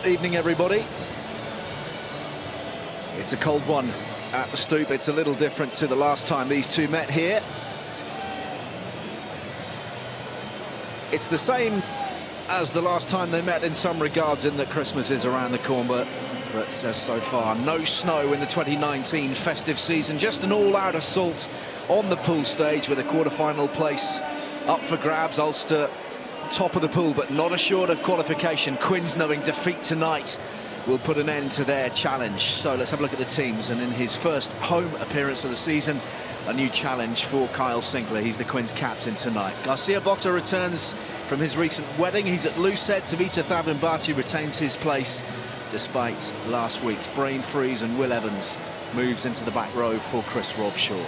Evening, everybody. It's a cold one at the Stoop. It's a little different to the last time these two met here. It's the same as the last time they met in some regards, in that Christmas is around the corner, but so far no snow in the 2019 festive season. Just an all-out assault on the pool stage with a quarter-final place up for grabs. Ulster top of the pool but not assured of qualification. Quins, knowing defeat tonight, will put an end to their challenge. So let's have a look at the teams, and in his first home appearance of the season, a new challenge for Kyle Sinclair. He's the Quins captain tonight. Garcia Botta returns from his recent wedding. He's at loose head. Tavita Thavimbati retains his place despite last week's brain freeze, and Will Evans moves into the back row for Chris Robshaw.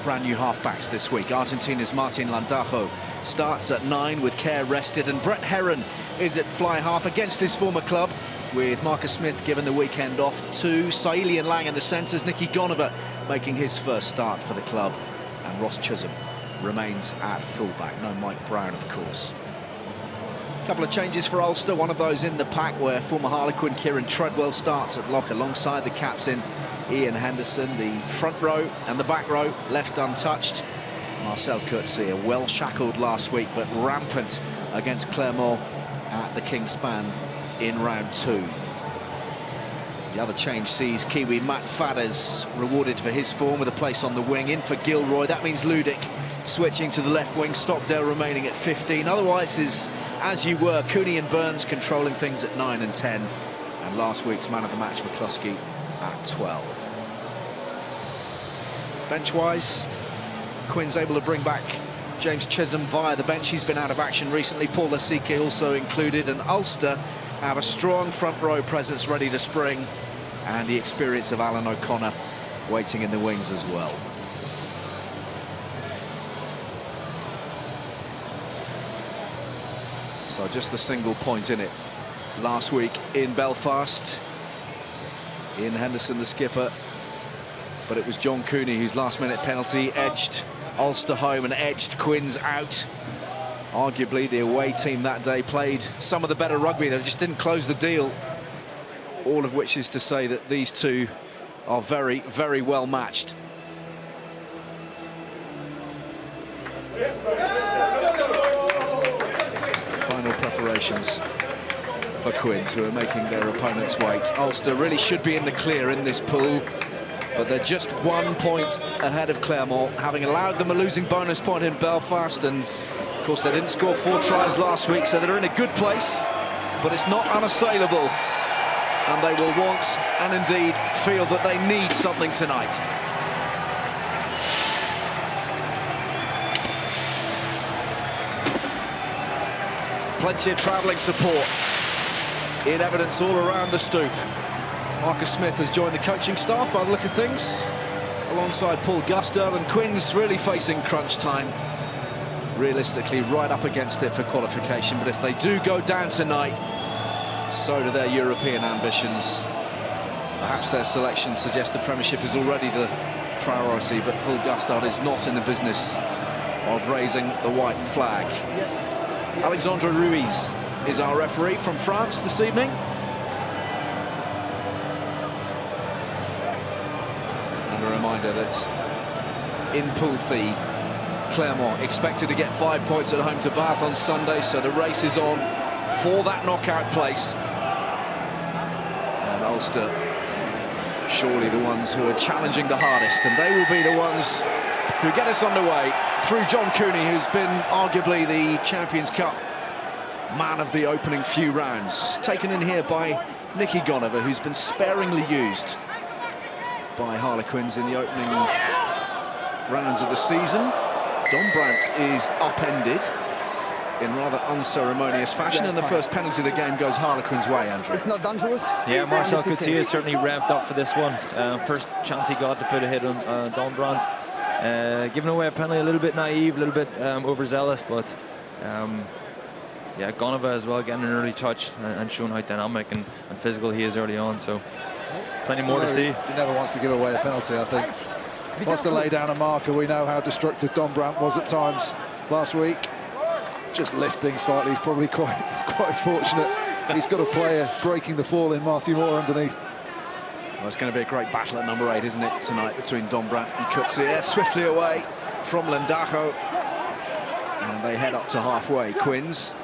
Brand new halfbacks this week. Argentina's Martin Landajo starts at 9 with Kerr rested, and Brett Herron is at fly half against his former club, with Marcus Smith given the weekend off too. Saili and Lang in the centres. Nicky Gonover making his first start for the club, and Ross Chisholm remains at fullback. No Mike Brown, of course. A couple of changes for Ulster. One of those in the pack, where former Harlequin Kieran Treadwell starts at lock alongside the captain Ian Henderson. The front row and the back row left untouched. Marcel Coetzee, well shackled last week but rampant against Clermont at the Kingspan in round 2. The other change sees Kiwi Matt Faddes rewarded for his form with a place on the wing. In for Gilroy. That means Ludic switching to the left wing. Stockdale remaining at 15. Otherwise is as you were. Cooney and Burns controlling things at 9 and 10. And last week's man of the match, McCluskey, at 12. Bench-wise, Quins able to bring back James Chisholm via the bench. He's been out of action recently. Paul Lasike also included, and Ulster have a strong front row presence ready to spring, and the experience of Alan O'Connor waiting in the wings as well. So just the single point in it last week in Belfast. Ian Henderson, the skipper, but it was John Cooney whose last-minute penalty edged Ulster home and edged Quins out. Arguably the away team that day played some of the better rugby. They just didn't close the deal. All of which is to say that these two are very, very well matched. Final preparations for Quins, who are making their opponents wait. Ulster really should be in the clear in this pool, but they're just 1 point ahead of Clermont, having allowed them a losing bonus point in Belfast. And of course they didn't score 4 tries last week, so they're in a good place, but it's not unassailable, and they will want and indeed feel that they need something tonight. Plenty of travelling support in evidence all around the Stoop. Marcus Smith has joined the coaching staff by the look of things, alongside Paul Gusdale, and Quins really facing crunch time. Realistically right up against it for qualification, but if they do go down tonight, so do their European ambitions. Perhaps their selection suggests the Premiership is already the priority, but Paul Gusdale is not in the business of raising the white flag. Yes. Alexandre Ruiz is our referee from France this evening. And a reminder that in Pool C, Clermont expected to get 5 points at home to Bath on Sunday, so the race is on for that knockout place. And Ulster, surely the ones who are challenging the hardest, and they will be the ones who get us underway through John Cooney, who's been arguably the Champions Cup man of the opening few rounds. Taken in here by Nicky Gonover, who's been sparingly used by Harlequins in the opening rounds of the season. Dombrant is upended in rather unceremonious fashion, and the first penalty of the game goes Harlequins' way, Andrew. It's not dangerous. Yeah, Marcel Coetzee is certainly revved up for this one. First chance he got to put a hit on Dombrant. Giving away a penalty, a little bit naive, a little bit overzealous, but yeah, Gonover as well, getting an early touch and showing how dynamic and physical he is early on, so plenty more to see. He never wants to give away a penalty, I think. Wants to lay down a marker. We know how destructive Dombrant was at times last week. Just lifting slightly, he's probably quite fortunate He's got a player breaking the fall in Marty Moore underneath. Well, it's going to be a great battle at number 8, isn't it, tonight, between Dombrandt and Coetzee. Swiftly away from Lendajo. And they head up to halfway. Quins.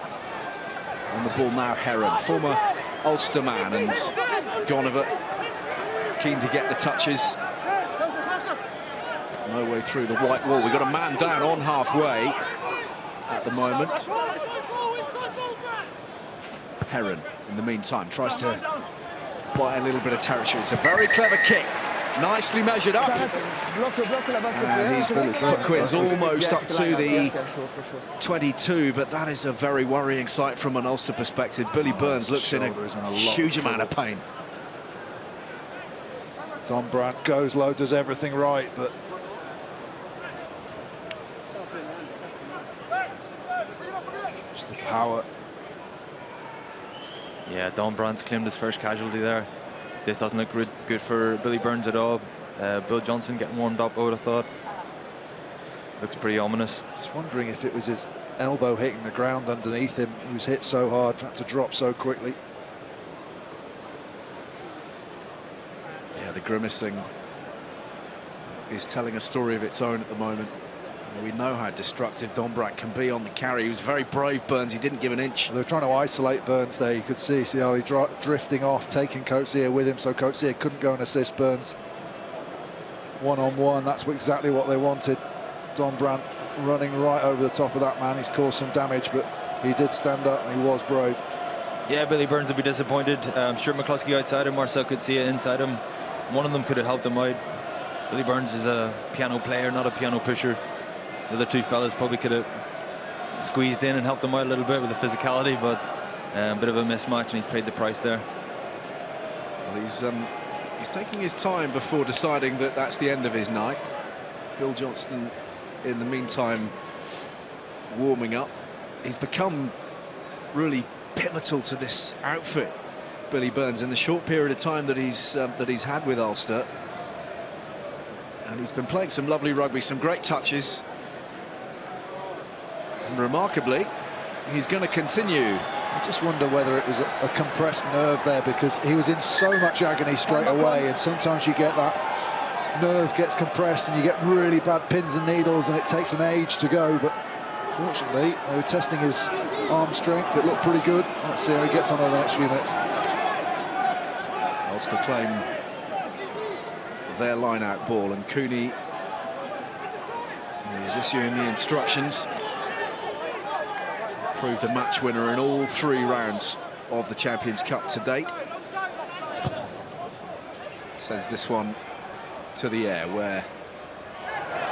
On the ball now, Heron, former Ulster man, and Gonover keen to get the touches. No way through the white wall. We've got a man down on halfway at the moment. Heron, in the meantime, tries to buy a little bit of territory. It's a very clever kick. Nicely measured up. And he's put Quins almost up to the 22, but that is a very worrying sight from an Ulster perspective. Billy Burns looks in a huge amount of pain. Dombrandt goes low, does everything right, but just the power. Yeah, Dombrandt's claimed his first casualty there. This doesn't look good for Billy Burns at all. Bill Johnson getting warmed up, I would have thought. Looks pretty ominous. Just wondering if it was his elbow hitting the ground underneath him. He was hit so hard, had to drop so quickly. Yeah, the grimacing is telling a story of its own at the moment. We know how destructive Dombrandt can be on the carry. He was very brave, Burns. He didn't give an inch. They were trying to isolate Burns there. You could see how he drifting off, taking Coetzee with him, so Coetzee couldn't go and assist Burns. One-on-one, that's exactly what they wanted. Dombrandt running right over the top of that man. He's caused some damage, but he did stand up and he was brave. Yeah, Billy Burns would be disappointed. Stuart McCluskey outside him, Marcel Coetzee inside him. One of them could have helped him out. Billy Burns is a piano player, not a piano pusher. The other two fellas probably could have squeezed in and helped him out a little bit with the physicality, but a bit of a mismatch, and he's paid the price there. Well, he's taking his time before deciding that that's the end of his night. Bill Johnston, in the meantime, warming up. He's become really pivotal to this outfit, Billy Burns, in the short period of time that he's had with Ulster. And he's been playing some lovely rugby, some great touches. And remarkably, he's going to continue. I just wonder whether it was a compressed nerve there, because he was in so much agony straight away, and sometimes you get that nerve gets compressed and you get really bad pins and needles and it takes an age to go. But fortunately, they were testing his arm strength. It looked pretty good. Let's see how he gets on over the next few minutes. Ulster claim their line-out ball, and Cooney is issuing the instructions. Proved a match winner in all 3 rounds of the Champions Cup to date. Sends this one to the air, where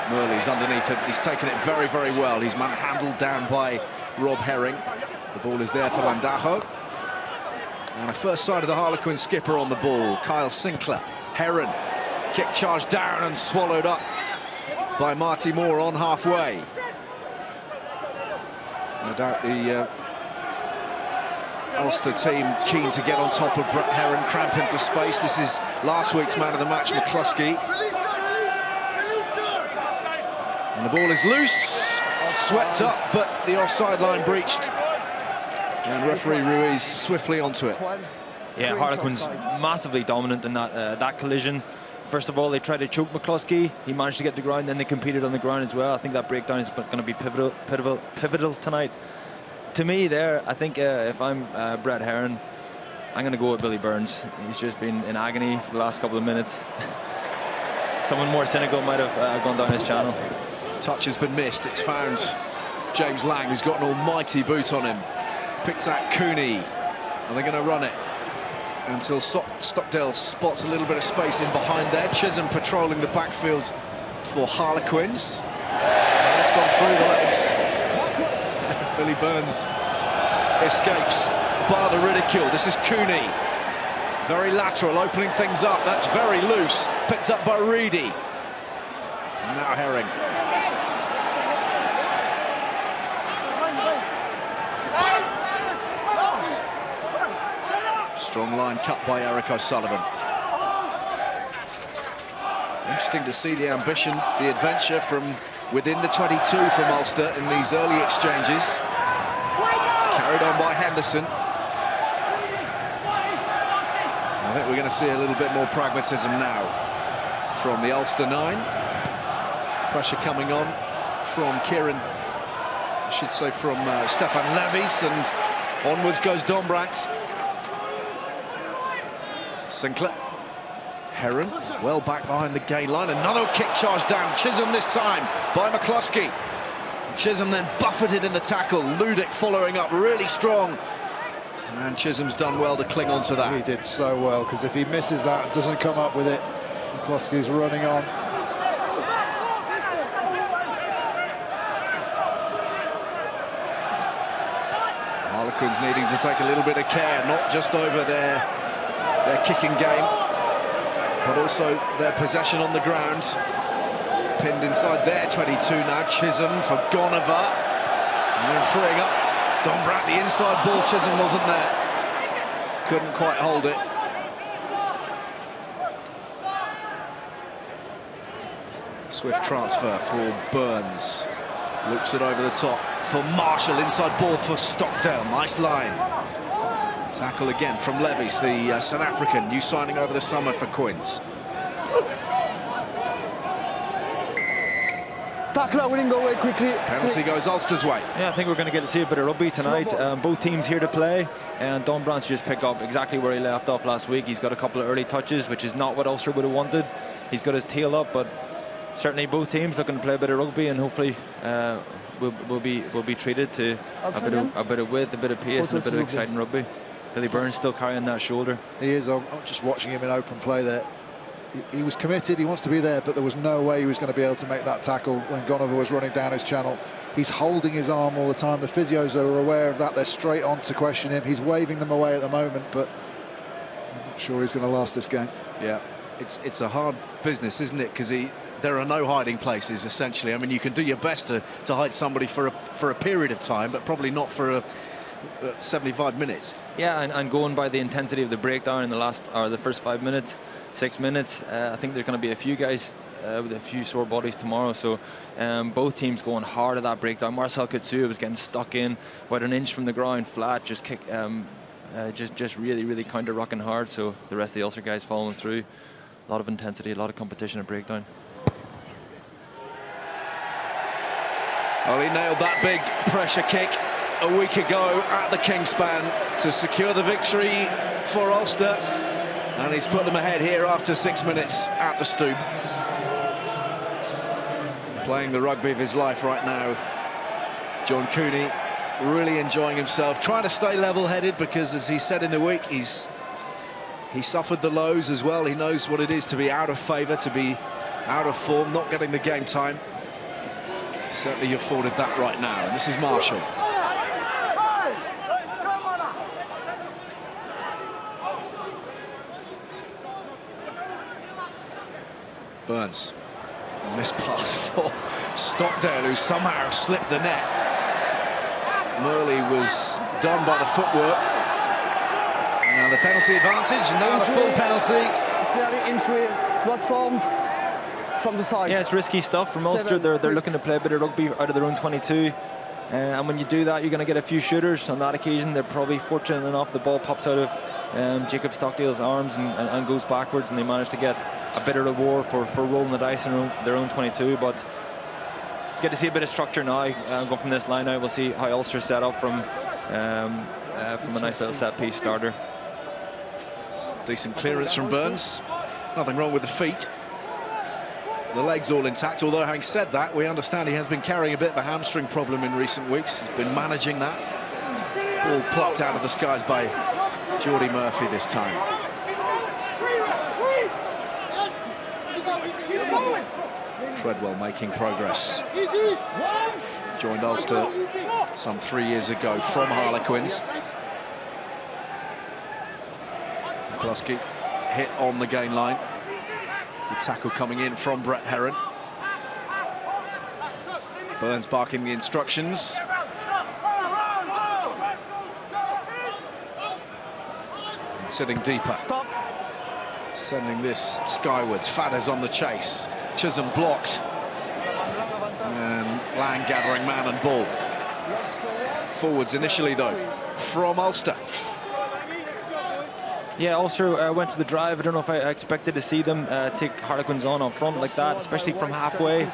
Murley's underneath it. He's taken it very, very well. He's manhandled down by Rob Herring. The ball is there for Lendajo. And a first sight of the Harlequins skipper on the ball, Kyle Sinclair. Herron, kick charge down and swallowed up by Marty Moore on halfway. No doubt the Ulster team keen to get on top of Brett Herron, cramping for space. This is last week's man of the match, McCluskey. And the ball is loose, swept up, but the offside line breached. And referee Ruiz swiftly onto it. Yeah, Harlequins massively dominant in that collision. First of all, they tried to choke McCluskey. He managed to get to the ground, then they competed on the ground as well. I think that breakdown is going to be pivotal tonight. To me there, I think if I'm Brett Herron, I'm going to go with Billy Burns. He's just been in agony for the last couple of minutes. Someone more cynical might have gone down his channel. Touch has been missed. It's found James Lang, who's got an almighty boot on him. Picks out Cooney, and they're going to run it until Stockdale spots a little bit of space in behind there. Chisholm patrolling the backfield for Harlequins. It's gone through the legs. Billy Burns escapes, bar the ridicule. This is Cooney. Very lateral, opening things up. That's very loose. Picked up by Reedy. And now Herring. Strong line cut by Eric O'Sullivan. Interesting to see the ambition, the adventure from within the 22 from Ulster in these early exchanges. Carried on by Henderson. think we're going to see a little bit more pragmatism now from the Ulster 9. Pressure coming on from Kieran, I should say from Stefan Levis, and onwards goes Dombrandt. Sinclair. Heron, well back behind the gain line. Another kick charge down. Chisholm this time by McCluskey. Chisholm then buffeted in the tackle. Ludick following up really strong. And Chisholm's done well to cling on to that. He did so well, because if he misses that and doesn't come up with it, McCluskey's running on. Harlequins needing to take a little bit of care, not just over their kicking game, but also their possession on the ground. Pinned inside their 22 now. Chisholm for Gonover. And then freeing up Dombrandt, the inside ball. Chisholm wasn't there. Couldn't quite hold it. Swift transfer for Burns. Loops it over the top for Marshall. Inside ball for Stockdale. Nice line. Tackle again from Levis, the South African, new signing over the summer for Quins. Tackle out, we didn't go away quickly. Penalty goes Ulster's way. Yeah, I think we're going to get to see a bit of rugby tonight. Both teams here to play, and Donbrandt's just pick up exactly where he left off last week. He's got a couple of early touches, which is not what Ulster would have wanted. He's got his tail up, but certainly both teams looking to play a bit of rugby, and hopefully we'll be treated to a bit of width, a bit of pace, and a bit of exciting rugby. Billy Burns still carrying that shoulder. He is. I'm just watching him in open play there. He was committed, he wants to be there, but there was no way he was going to be able to make that tackle when Gonover was running down his channel. He's holding his arm all the time. The physios are aware of that. They're straight on to question him. He's waving them away at the moment, but I'm not sure he's going to last this game. Yeah, it's a hard business, isn't it? Because there are no hiding places, essentially. I mean, you can do your best to hide somebody for a period of time, but probably not for 75 minutes. Yeah, and going by the intensity of the breakdown in the first 5 minutes, 6 minutes, I think there's going to be a few guys with a few sore bodies tomorrow. So both teams going hard at that breakdown. Marcel Katsua was getting stuck in about an inch from the ground, flat, just really counter rocking hard. So the rest of the Ulster guys following through. A lot of intensity, a lot of competition at breakdown. Well, he nailed that big pressure kick a week ago at the Kingspan to secure the victory for Ulster, and he's put them ahead here after 6 minutes at the Stoop. Playing the rugby of his life right now. John Cooney really enjoying himself, trying to stay level-headed, because as he said in the week, he suffered the lows as well. He knows what it is to be out of favour, to be out of form, not getting the game time. Certainly afforded that right now, and this is Marshall. Burns, missed pass for Stockdale, who somehow slipped the net. Murley was done by the footwork. Now the penalty advantage, now the full penalty. It's clearly entry, not formed from the side. Yeah, it's risky stuff from Ulster. They're looking to play a bit of rugby out of their own 22. And when you do that, you're going to get a few shooters. On that occasion, they're probably fortunate enough the ball pops out of Jacob Stockdale's arms and goes backwards, and they manage to get a bit of reward for rolling the dice in their own 22. But get to see a bit of structure now. Go from this line out, we'll see how Ulster set up from a nice little set piece starter. Decent clearance from Burns. Nothing wrong with the feet. The legs all intact, although having said that, we understand he has been carrying a bit of a hamstring problem in recent weeks. He's been managing that. Ball plucked out of the skies by Geordie Murphy this time. Treadwell making progress. Joined Ulster some 3 years ago from Harlequins. McCluskey hit on the gain line. Good tackle coming in from Brett Heron. Burns barking the instructions. And sitting deeper. Stop. Sending this skywards. Fadders on the chase. Chisholm blocked. And Lang gathering man and ball. Forwards initially though from Ulster. Yeah, Ulster went to the drive. I don't know if I expected to see them take Harlequins on front like that, especially from halfway.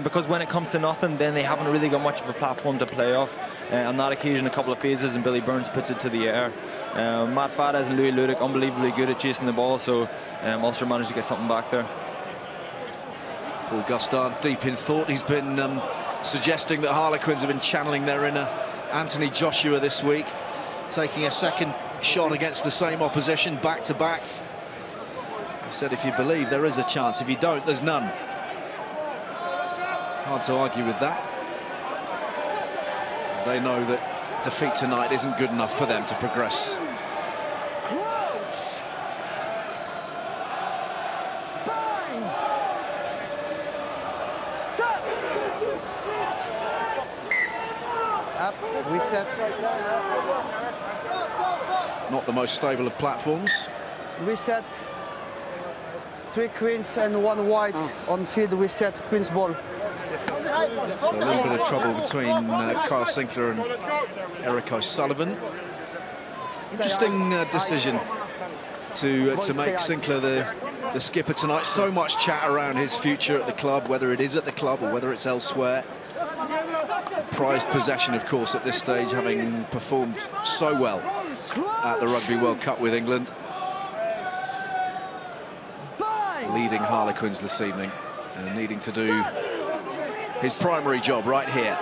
Because when it comes to nothing, then they haven't really got much of a platform to play off. On that occasion, a couple of phases, and Billy Burns puts it to the air. Matt Fadez and Louis Ludick unbelievably good at chasing the ball, so Ulster managed to get something back there. Paul Gustard deep in thought. He's been suggesting that Harlequins have been channeling their inner Anthony Joshua this week, taking a second shot against the same opposition back to back. He said if you believe there is a chance, if you don't there's none. Hard to argue with that. They know that defeat tonight isn't good enough for them to progress. Reset. Not the most stable of platforms. Reset. 3 queens and 1 white on field. Reset. Queen's ball. So a little bit of trouble between Kyle Sinclair and Eric O'Sullivan. Interesting decision to make Sinclair the skipper tonight. So much chat around his future at the club, whether it is at the club or whether it's elsewhere. Prized possession, of course, at this stage, having performed so well at the Rugby World Cup with England. Leading Harlequins this evening and needing to do his primary job right here.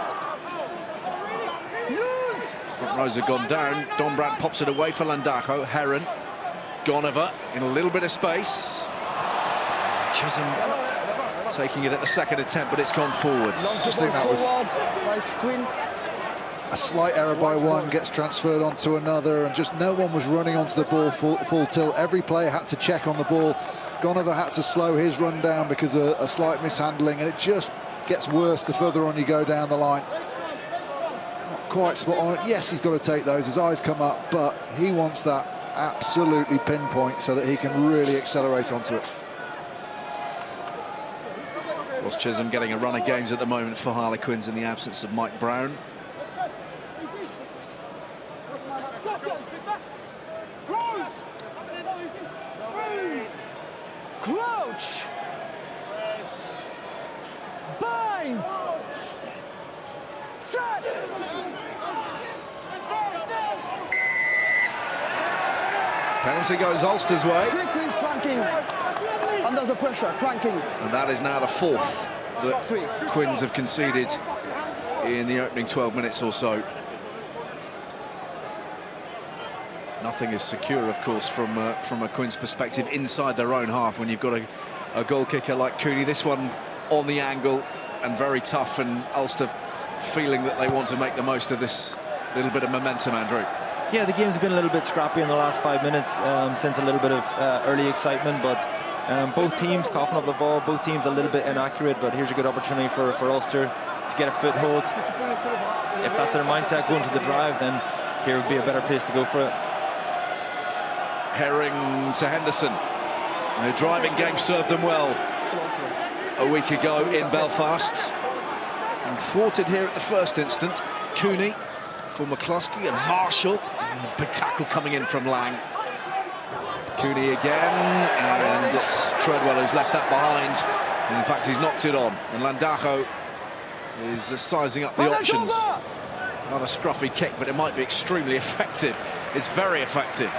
Front rows have gone down. Don Brandt pops it away for Landajo. Heron, Gonover in a little bit of space. Chisholm taking it at the second attempt, but it's gone forwards. I just think that was a slight error by one, gets transferred onto another, and just no one was running onto the ball full tilt. Every player had to check on the ball. Gonover had to slow his run down because of a slight mishandling, and it just gets worse the further on you go down the line. Not quite spot on. Yes, he's got to take those. His eyes come up, but he wants that absolutely pinpoint so that he can really accelerate onto it. Ross Chisholm getting a run of games at the moment for Harlequins in the absence of Mike Brown. Crouch! Binds! Sets! Penalty goes Ulster's way. Under the pressure, cranking. And that is now the 4th that Quins have conceded in the opening 12 minutes or so. Nothing is secure, of course, from a Quins perspective inside their own half when you've got a goal kicker like Cooney. This one on the angle and very tough, and Ulster feeling that they want to make the most of this little bit of momentum, Andrew. Yeah, the game's been a little bit scrappy in the last 5 minutes, since a little bit of early excitement, but both teams coughing up the ball, both teams a little bit inaccurate, but here's a good opportunity for Ulster to get a foothold. If that's their mindset going to the drive, then here would be a better place to go for it. Herring to Henderson. The driving game served them well a week ago in Belfast. And thwarted here at the first instance. Cooney for McCluskey and Marshall. Big tackle coming in from Lang. Cooney again, and it's Treadwell who's left that behind. And in fact, he's knocked it on. And Landajo is sizing up the options. Not a scruffy kick, but it might be extremely effective. It's very effective.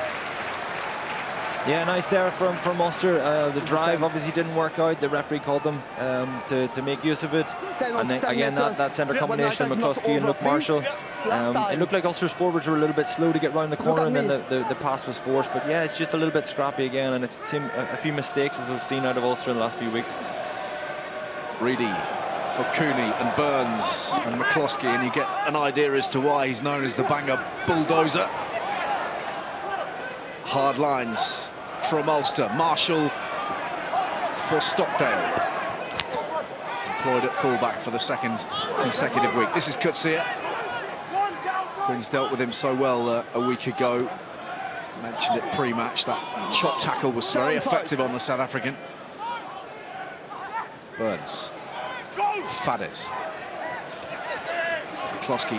Yeah, nice there from Ulster. The drive obviously didn't work out. The referee called them to make use of it. And then again, that centre combination of McCluskey and Luke Marshall. It looked like Ulster's forwards were a little bit slow to get round the corner, and then the pass was forced. But yeah, it's just a little bit scrappy again, and it's a few mistakes as we've seen out of Ulster in the last few weeks. Reedy for Cooney and Burns and McCluskey, and you get an idea as to why he's known as the Bangor Bulldozer. Hard lines from Ulster. Marshall for Stockdale. Employed at fullback for the second consecutive week. This is Kutsia. Quins dealt with him so well a week ago. Mentioned it pre-match. That chop tackle was very effective on the South African. Burns. Fadez. McCluskey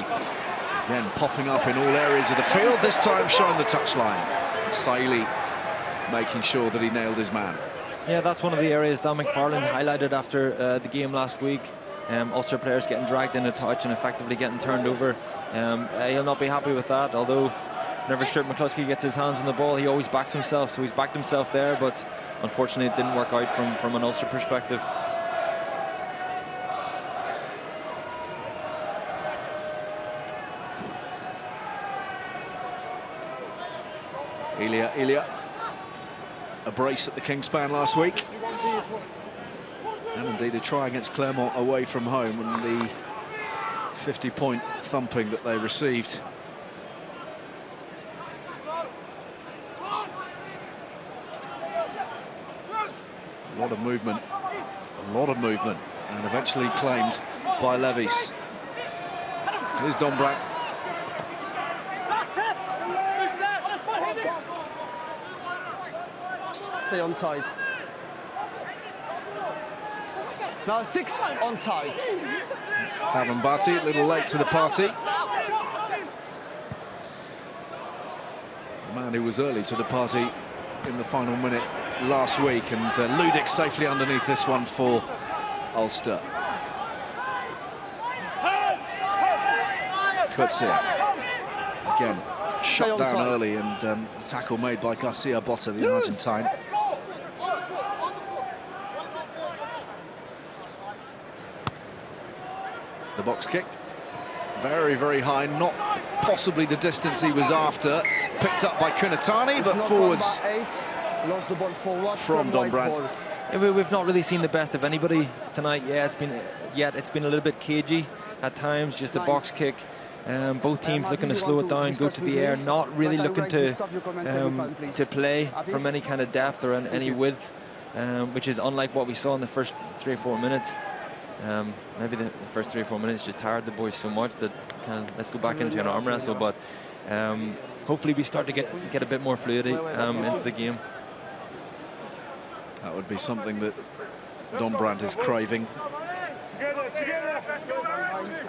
again popping up in all areas of the field, this time showing the touchline. Saili making sure that he nailed his man. Yeah, that's one of the areas Dan McFarlane highlighted after the game last week. Ulster players getting dragged in a touch and effectively getting turned over. He'll not be happy with that, although whenever Stuart McCluskey gets his hands on the ball, he always backs himself, so he's backed himself there, but unfortunately it didn't work out from an Ulster perspective. Ilya, a brace at the Kingspan last week. And indeed a try against Clermont away from home, and the 50-point thumping that they received. A lot of movement, and eventually claimed by Levis. Here's Dombrandt. Stay onside. Now 6 onside. Favan Bhatti, a little late to the party. The man who was early to the party in the final minute last week, and Ludic safely underneath this one for Ulster. Kutsia, again, shot down early, and a tackle made by Garcia Botta, the Argentine. The box kick, very, very high, not possibly the distance he was after. Picked up by Kunatani, but forwards lost the ball forward from Dombrandt. Yeah, we've not really seen the best of anybody tonight. Yeah, it's been a little bit cagey at times, just a box kick. Both teams looking to slow it down, go to the air, not really looking to play from any kind of depth or any width, which is unlike what we saw in the first 3 or 4 minutes. Maybe the first 3 or 4 minutes just tired the boys so much that let's go back into an arm wrestle, but hopefully we start to get a bit more fluidity into the game. That would be something that Dombrandt is craving.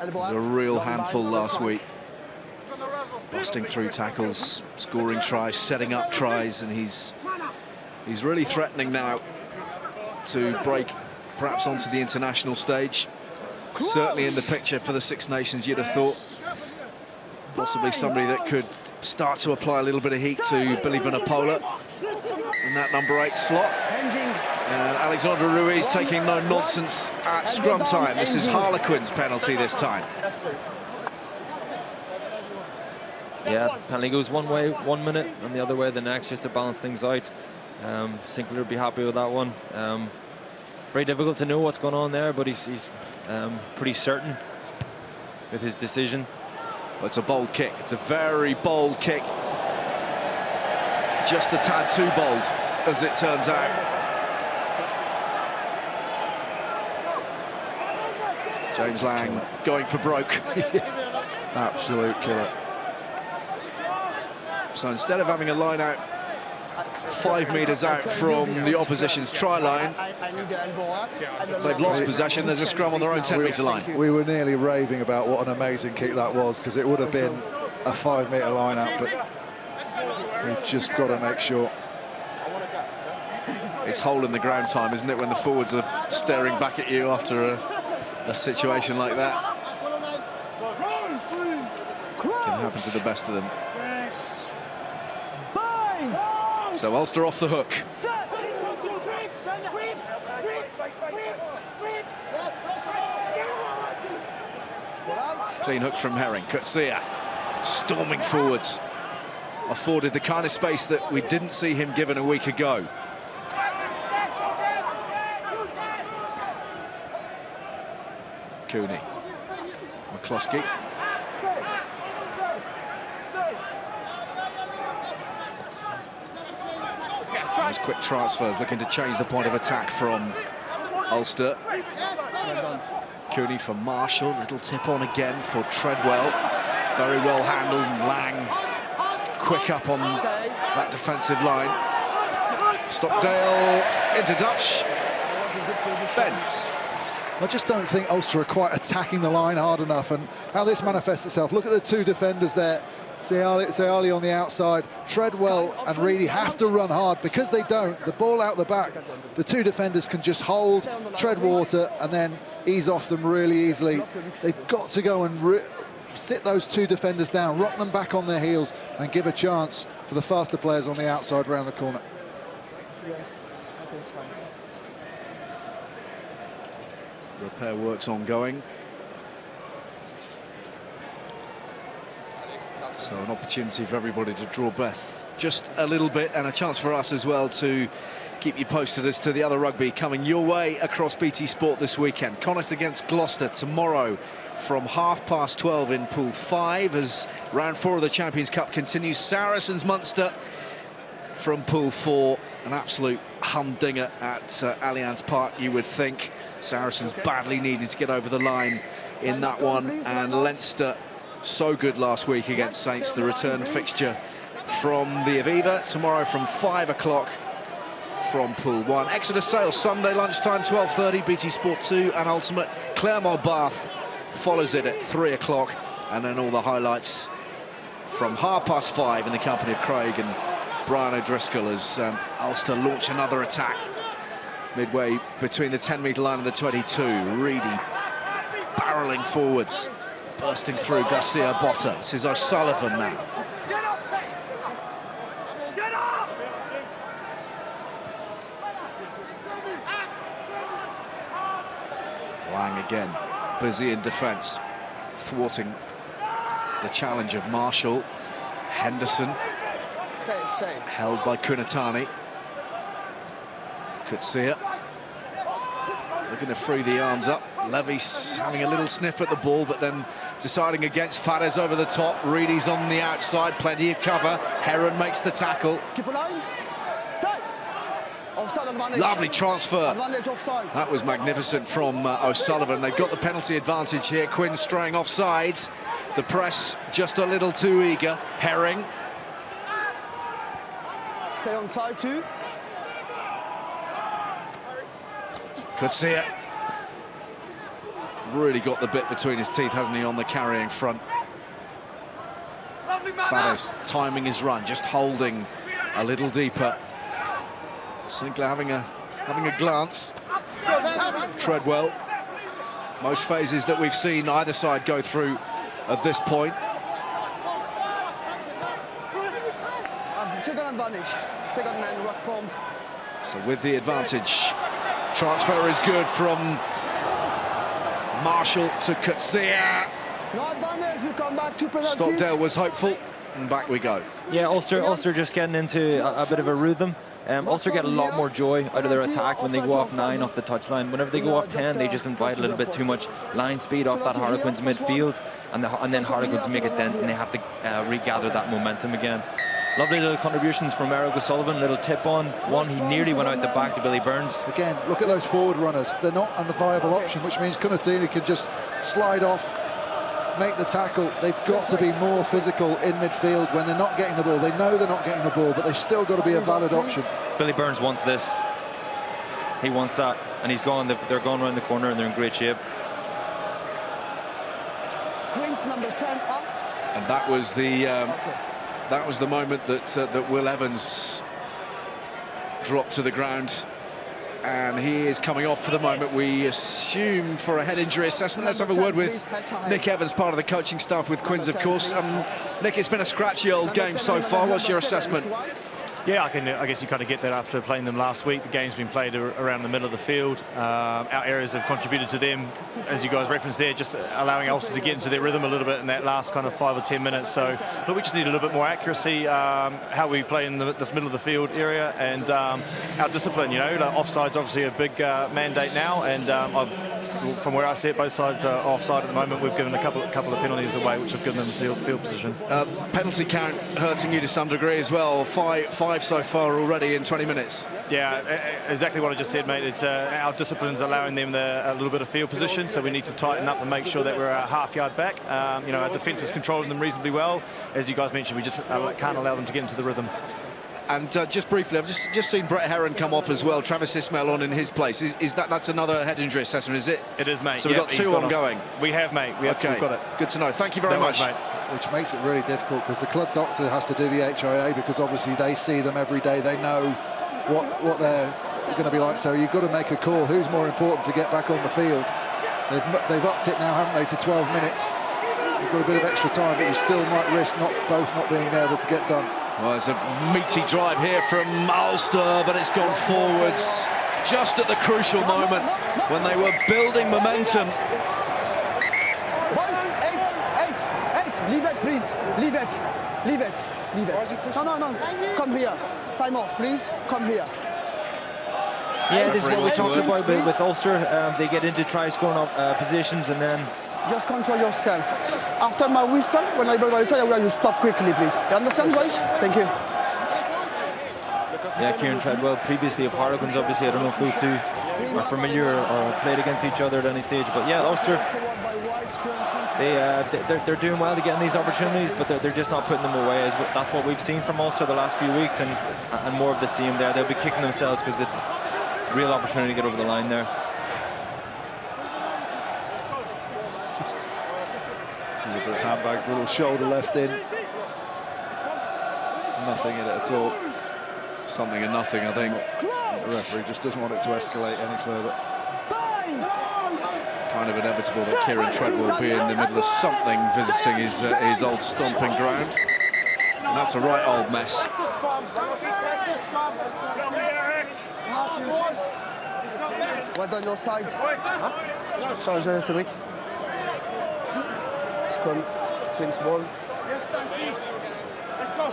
He was a real handful last week, busting through tackles, scoring tries, setting up tries, and he's really threatening now to break perhaps onto the international stage. Certainly in the picture for the Six Nations, you'd have thought. Possibly somebody that could start to apply a little bit of heat to Billy Vunipola in that number 8 slot. And Alexandre Ruiz taking no nonsense at scrum time. This is Harlequins penalty this time. Yeah, penalty goes one way 1 minute and the other way the next, just to balance things out. Sinclair would be happy with that one. Very difficult to know what's going on there, but he's pretty certain with his decision. Well, it's a bold kick. It's a very bold kick. Just a tad too bold, as it turns out. James Lang going for broke. Absolute killer. So instead of having a line out 5 metres out from the opposition's try line, they've lost possession. There's a scrum on their own 10-metre line. We were nearly raving about what an amazing kick that was, because it would have been a 5-metre line out, but we've just got to make sure. It's hole in the ground time, isn't it, when the forwards are staring back at you after a situation like that. Can happen to the best of them. So Ulster off the hook. Clean hook from Herring. Kutsia storming forwards. Afforded the kind of space that we didn't see him given a week ago. Cooney. McCluskey. Nice quick transfers, looking to change the point of attack from Ulster. Cooney for Marshall, little tip on again for Treadwell. Very well handled, and Lang quick up on that defensive line. Stockdale into touch. Ben. I just don't think Ulster are quite attacking the line hard enough, and how this manifests itself. Look at the two defenders there. Seali on the outside. Treadwell and Reedy have to run hard. Because they don't, the ball out the back, the two defenders can just hold, tread water, and then ease off them really easily. They've got to go and sit those two defenders down, rock them back on their heels, and give a chance for the faster players on the outside round the corner. Repair works ongoing. So an opportunity for everybody to draw breath just a little bit, and a chance for us as well to keep you posted as to the other rugby coming your way across BT Sport this weekend. Connacht against Gloucester tomorrow from 12:30 in Pool 5 as round 4 of the Champions Cup continues. Saracens Munster from Pool 4, an absolute humdinger at Allianz Park, you would think. Saracens badly needed to get over the line in that one, and Leinster so good last week against Saints. The return fixture from the Aviva tomorrow from 5 o'clock from Pool 1. Exeter Sale Sunday lunchtime 12:30, BT Sport 2 and Ultimate. Claremont Bath follows it at 3 o'clock, and then all the highlights from 5:30 in the company of Craig and Brian O'Driscoll as Ulster launch another attack midway between the 10-metre line and the 22. Reedy barrelling forwards, bursting through Garcia Botta. This is O'Sullivan now. Lang again, busy in defence, thwarting the challenge of Marshall. Henderson, held by Kunatani. Could see it. Looking to free the arms up. Levy's having a little sniff at the ball, but then deciding against Fares over the top. Reedy's on the outside, plenty of cover. Heron makes the tackle. Keep a line. Stay. Offside advantage. Lovely transfer. Advantage offside. That was magnificent from O'Sullivan. They've got the penalty advantage here. Quinn straying offside. The press just a little too eager. Herring. Stay on side too. Could see it. Really got the bit between his teeth, hasn't he, on the carrying front. Fares timing his run, just holding a little deeper. Sinclair having a glance. Treadwell. Most phases that we've seen either side go through at this point. Second advantage. Second man ruck formed. So with the advantage, transfer is good from Marshall to Kutsia. No advantage, we come back to penalties. Stockdale was hopeful, and back we go. Yeah, Ulster just getting into a bit of a rhythm. Ulster get a lot more joy out of their attack when they go off 9 off the touchline. Whenever they go off 10, they just invite a little bit too much line speed off that Harlequins midfield, and then Harlequins make a dent and they have to regather that momentum again. Lovely little contributions from Eric O'Sullivan, little tip on one. He nearly went out the back to Billy Burns. Again, look at those forward runners. They're not a viable option, which means Kunatini can just slide off, make the tackle. They've got to be more physical in midfield when they're not getting the ball. They know they're not getting the ball, but they've still got to be a valid option. Billy Burns wants this. He wants that, and he's gone. They're going around the corner, and they're in great shape. Queen's number 10 off. And that was the moment that Will Evans dropped to the ground, and he is coming off for the moment, we assume, for a head injury assessment. Let's have a word with Nick Evans, part of the coaching staff with Quins, of course. Nick, it's been a scratchy old game so far. What's your assessment? Yeah, I guess you kind of get that after playing them last week. The game's been played around the middle of the field. Our areas have contributed to them, as you guys referenced there, just allowing Ulster to get into their rhythm a little bit in that last kind of 5 or 10 minutes. So look, we just need a little bit more accuracy, how we play in this middle of the field area, and our discipline. You know, offside's obviously a big mandate now, and from where I see it, both sides are offside at the moment. We've given a couple of penalties away, which have given them field position. Penalty count hurting you to some degree as well. Five so far already in 20 minutes. Yeah, exactly what I just said, mate. It's our discipline's allowing them a little bit of field position, so we need to tighten up and make sure that we're a half-yard back. You know, our defence is controlling them reasonably well. As you guys mentioned, we just can't allow them to get into the rhythm. And just briefly, I've just seen Brett Heron come off as well. Travis Ismail on in his place. Is that's another head injury assessment, is it? It is, mate. So we've got two ongoing. We have, mate. Okay, we've got it. Good to know. Thank you very much. Mate. Which makes it really difficult because the club doctor has to do the HIA because obviously they see them every day. They know what they're going to be like. So you've got to make a call. Who's more important to get back on the field? They've upped it now, haven't they, to 12 minutes. So you've got a bit of extra time, but you still might risk both not being able to get done. Well, there's a meaty drive here from Ulster, but it's gone forwards just at the crucial moment when they were building momentum. Boys, eight. Leave it, please. Leave it. No. Come here. Time off, please. Come here. Yeah, this is what we talked about with Ulster. They get into try-scoring positions and then... Just control yourself. After my whistle, when I blow my whistle, I will you stop quickly, please. You understand, guys? Thank you. Yeah, Kieran Treadwell, previously of Harlequins, obviously. I don't know if those two are familiar or played against each other at any stage. But yeah, Ulster, they're doing well to get in these opportunities, but they're just not putting them away. That's what we've seen from Ulster the last few weeks, and more of the same there. They'll be kicking themselves because the real opportunity to get over the line there. There's a bit of handbags, little shoulder left in. Nothing in it at all. Something and nothing, I think. The referee just doesn't want it to escalate any further. Kind of inevitable that Kieran Treadwell will be in the middle of something visiting his old stomping ground. And that's a right old mess. Well done, your side. Charge, Cedric. Scrum, Queen's ball. Let's go.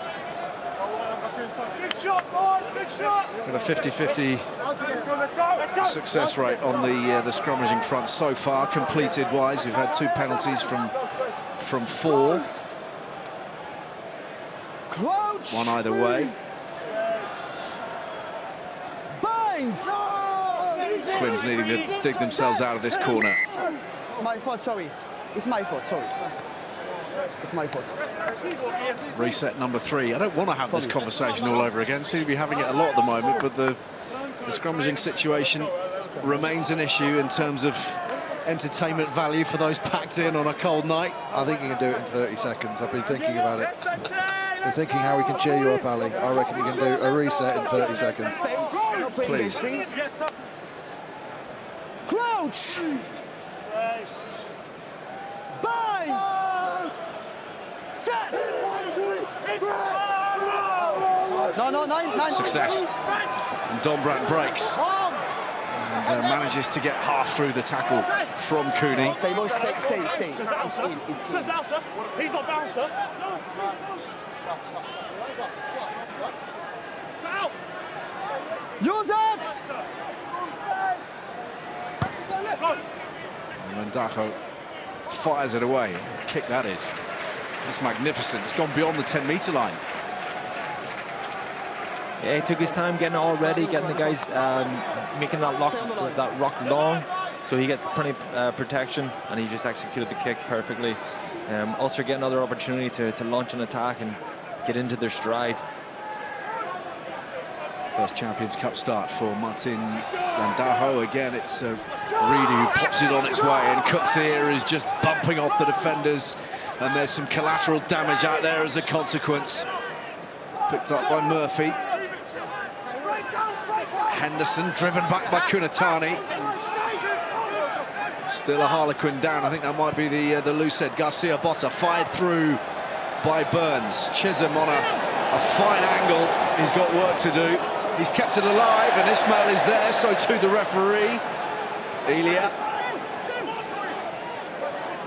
Big shot, boys, big shot. Got a 50-50 success rate on the scrummaging front so far, completed wise. We've had 2 penalties from 4. Crouch. One either way. Bind. Quins needing to dig themselves out of this corner. It's my fault, sorry. It's my fault, sorry. It's my fault. Reset number 3. I don't want to have this conversation all over again. Seem to be having it a lot at the moment, but the scrummaging situation remains an issue in terms of entertainment value for those packed in on a cold night. I think you can do it in 30 seconds. I've been thinking about it. Been thinking how we can cheer you up, Ali. I reckon you can do a reset in 30 seconds. Please. Crouch. Bind. Set. No, 9. Success. And Dombrandt breaks. And manages to get half through the tackle from Cooney. Stay, boys, stay. Says Elsa. He's not bouncer. Use it! Mandajo fires it away. Kick that is. It's magnificent. It's gone beyond the 10-metre line. Yeah, he took his time getting it all ready, getting the guys making that rock long, so he gets plenty protection, and he just executed the kick perfectly. Ulster get another opportunity to launch an attack and get into their stride. First Champions Cup start for Martin Landajo. Again, it's Reedy who pops it on its way, and Kutzir is just bumping off the defenders, and there's some collateral damage out there as a consequence. Picked up by Murphy. Henderson driven back by Kunatani. Still a Harlequin down. I think that might be the loose head. Garcia Botta fired through by Burns. Chisholm on a fine angle. He's got work to do. He's kept it alive, and Ismail is there, so too the referee. Elia.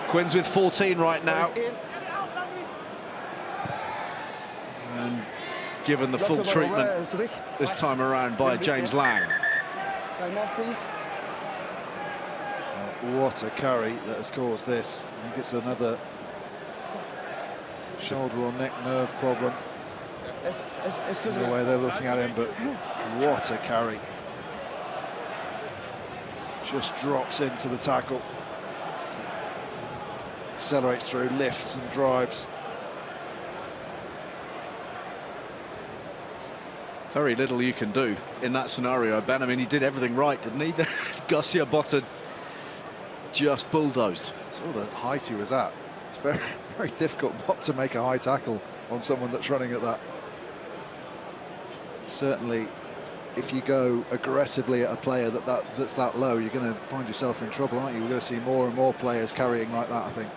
Quins with 14 right now. And given the full treatment this time around by James Lang. Time off, please. What a carry that has caused this. I think it's another shoulder or neck nerve problem. The way they're looking at him, but what a carry. Just drops into the tackle. Accelerates through, lifts and drives. Very little you can do in that scenario, Ben. I mean, he did everything right, didn't he? Garcia Botta just bulldozed. Saw the height he was at. It's very, very difficult not to make a high tackle on someone that's running at that. Certainly, if you go aggressively at a player that's that low, you're going to find yourself in trouble, aren't you? We're going to see more and more players carrying like that, I think.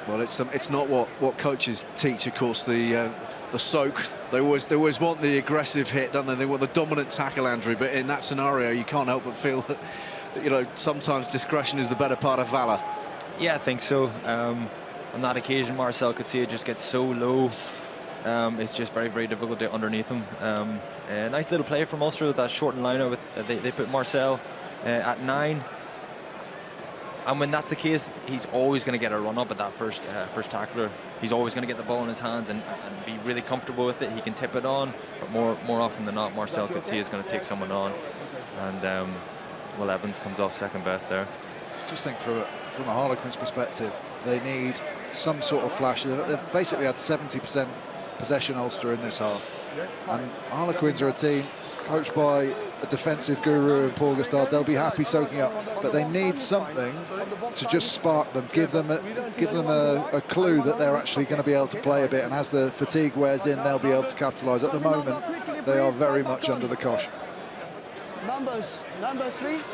Well, it's not what coaches teach, of course. The soak. They always want the aggressive hit, don't they? They want the dominant tackle, Andrew. But in that scenario, you can't help but feel that, you know, sometimes discretion is the better part of valor. Yeah, I think so. On that occasion, Marcel could see it just get so low. It's just very, very difficult to get underneath him. A nice little play from Ulster with that shortened liner. They put Marcel at 9. And when that's the case, he's always going to get a run up at that first tackler. He's always going to get the ball in his hands and be really comfortable with it. He can tip it on, but more often than not, Marcel could see is going to take someone on. And Will Evans comes off second best there. Just think from a Harlequins perspective, they need some sort of flash. They've basically had 70% possession, Ulster, in this half. And Harlequins are a team coached by a defensive guru in Paul Gustard. They'll be happy soaking up, but they need something to just spark them, give them a clue that they're actually going to be able to play a bit, and as the fatigue wears in, they'll be able to capitalise. At the moment, they are very much under the cosh. Numbers, please.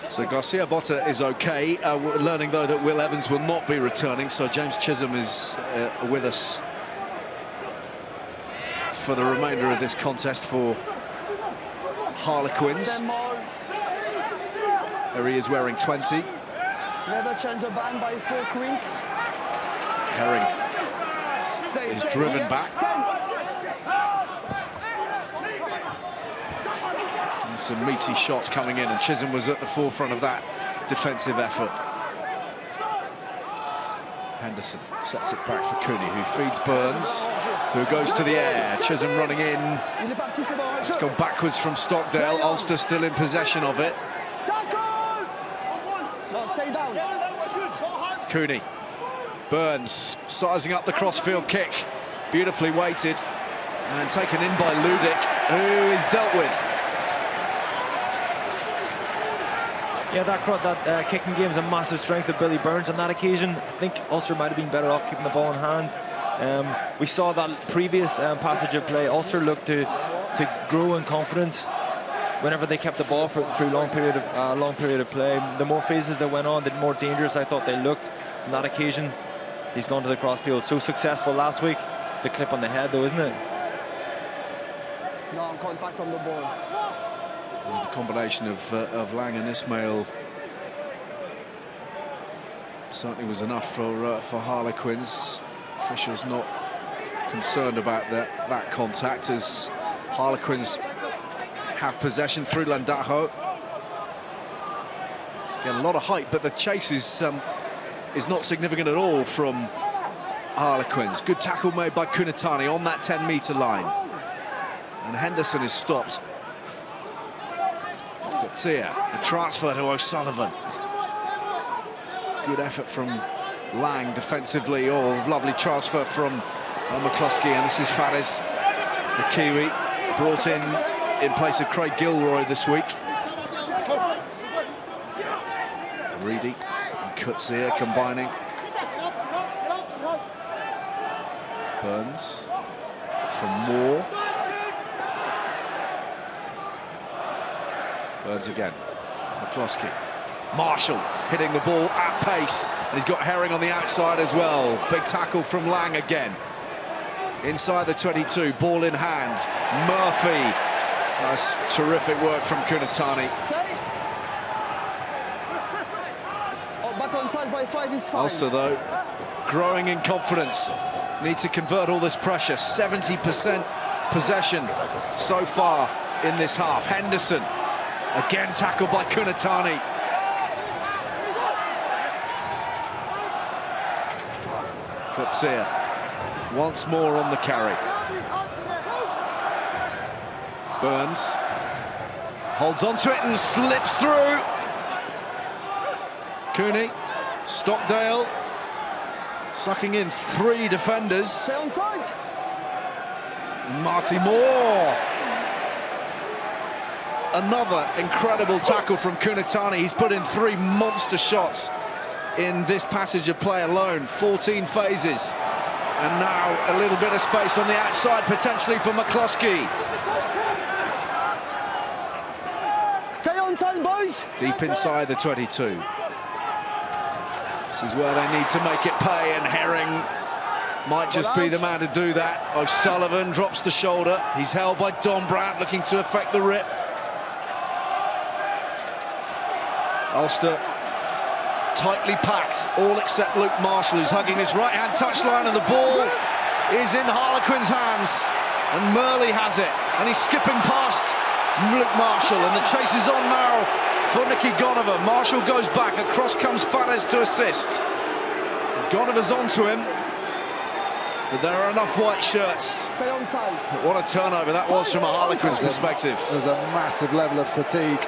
So Garcia Botta is okay. We're learning, though, that Will Evans will not be returning, so James Chisholm is with us for the remainder of this contest for Harlequins. There he is wearing 20. Never change the band by 4 Queens. Herring is driven back. And some meaty shots coming in, and Chisholm was at the forefront of that defensive effort. Henderson sets it back for Cooney, who feeds Burns, who goes to the air. Chisholm running in. It's gone backwards from Stockdale. Ulster still in possession of it. Cooney. Burns sizing up the crossfield kick. Beautifully weighted and taken in by Ludic, who is dealt with. Yeah, that kicking game is a massive strength of Billy Burns on that occasion. I think Ulster might have been better off keeping the ball in hand. We saw that previous passage of play. Ulster looked to grow in confidence whenever they kept the ball through long period of play. The more phases that went on, the more dangerous I thought they looked. On that occasion, he's gone to the crossfield. So successful last week. It's a clip on the head, though, isn't it? No contact on the ball. And the combination of Lang and Ismail certainly was enough for Harlequins. Officials not concerned about that contact, as Harlequins have possession through Landajo. Again, a lot of height, but the chase is not significant at all from Harlequins. Good tackle made by Kunatani on that 10-metre line. And Henderson is stopped. Garcia, the transfer to O'Sullivan. Good effort from Lang defensively. Oh, lovely transfer from McCluskey, and this is Fares, the Kiwi, brought in place of Craig Gilroy this week. Reedy and Kutsia combining. Burns for Moore. Burns again. McCluskey. Marshall hitting the ball at pace, and he's got Herring on the outside as well. Big tackle from Lang again. Inside the 22, ball in hand. Murphy. That's terrific work from Kunatani. Back on side by 5 is fine. Ulster, though, growing in confidence. Need to convert all this pressure. 70% possession so far in this half. Henderson, again tackled by Kunatani. Kutsia once more on the carry. Burns holds on to it and slips through. Cooney, Stockdale sucking in 3 defenders. Stay on side. Marty Moore. Another incredible tackle from Kunatani. He's put in 3 monster shots in this passage of play alone. 14 phases. And now a little bit of space on the outside, potentially for McCloskey. Stay on time, boys. Deep inside the 22. This is where they need to make it pay, and Herring might just be the man to do that. O'Sullivan drops the shoulder. He's held by Don Brandt, looking to affect the rip. Ulster tightly packed, all except Luke Marshall, who's hugging this right-hand touchline, and the ball is in Harlequins' hands. And Murley has it, and he's skipping past Luke Marshall, and the chase is on now for Nicky Gonover. Marshall goes back, across comes Fares to assist. Gonover's onto him, but there are enough white shirts. Stay on time. What a turnover that was from a Harlequins perspective. There's a massive level of fatigue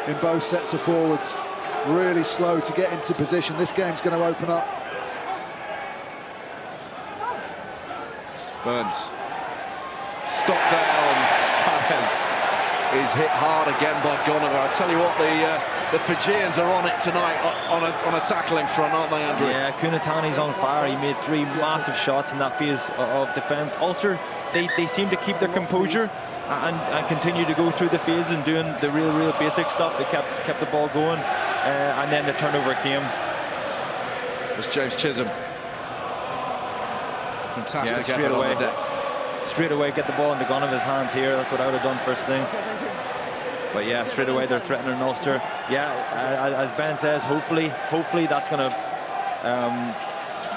in both sets of forwards. Really slow to get into position. This game's going to open up. Burns. Stop there on Fares. Is hit hard again by Gonover. I tell you what, the Fijians are on it tonight on a tackling front, aren't they, Andrew? Yeah, Kunatani's on fire. He made 3 massive shots in that phase of defence. Ulster, they seem to keep their composure and continue to go through the phase and doing the real basic stuff. They kept the ball going, and then the turnover came. It was James Chisholm. Fantastic straight effort away. on the deck. Straight away, get the ball into Gonover's hands here. That's what I would have done first thing. But yeah, straight away they're threatening Ulster. Yeah, as Ben says, hopefully that's going to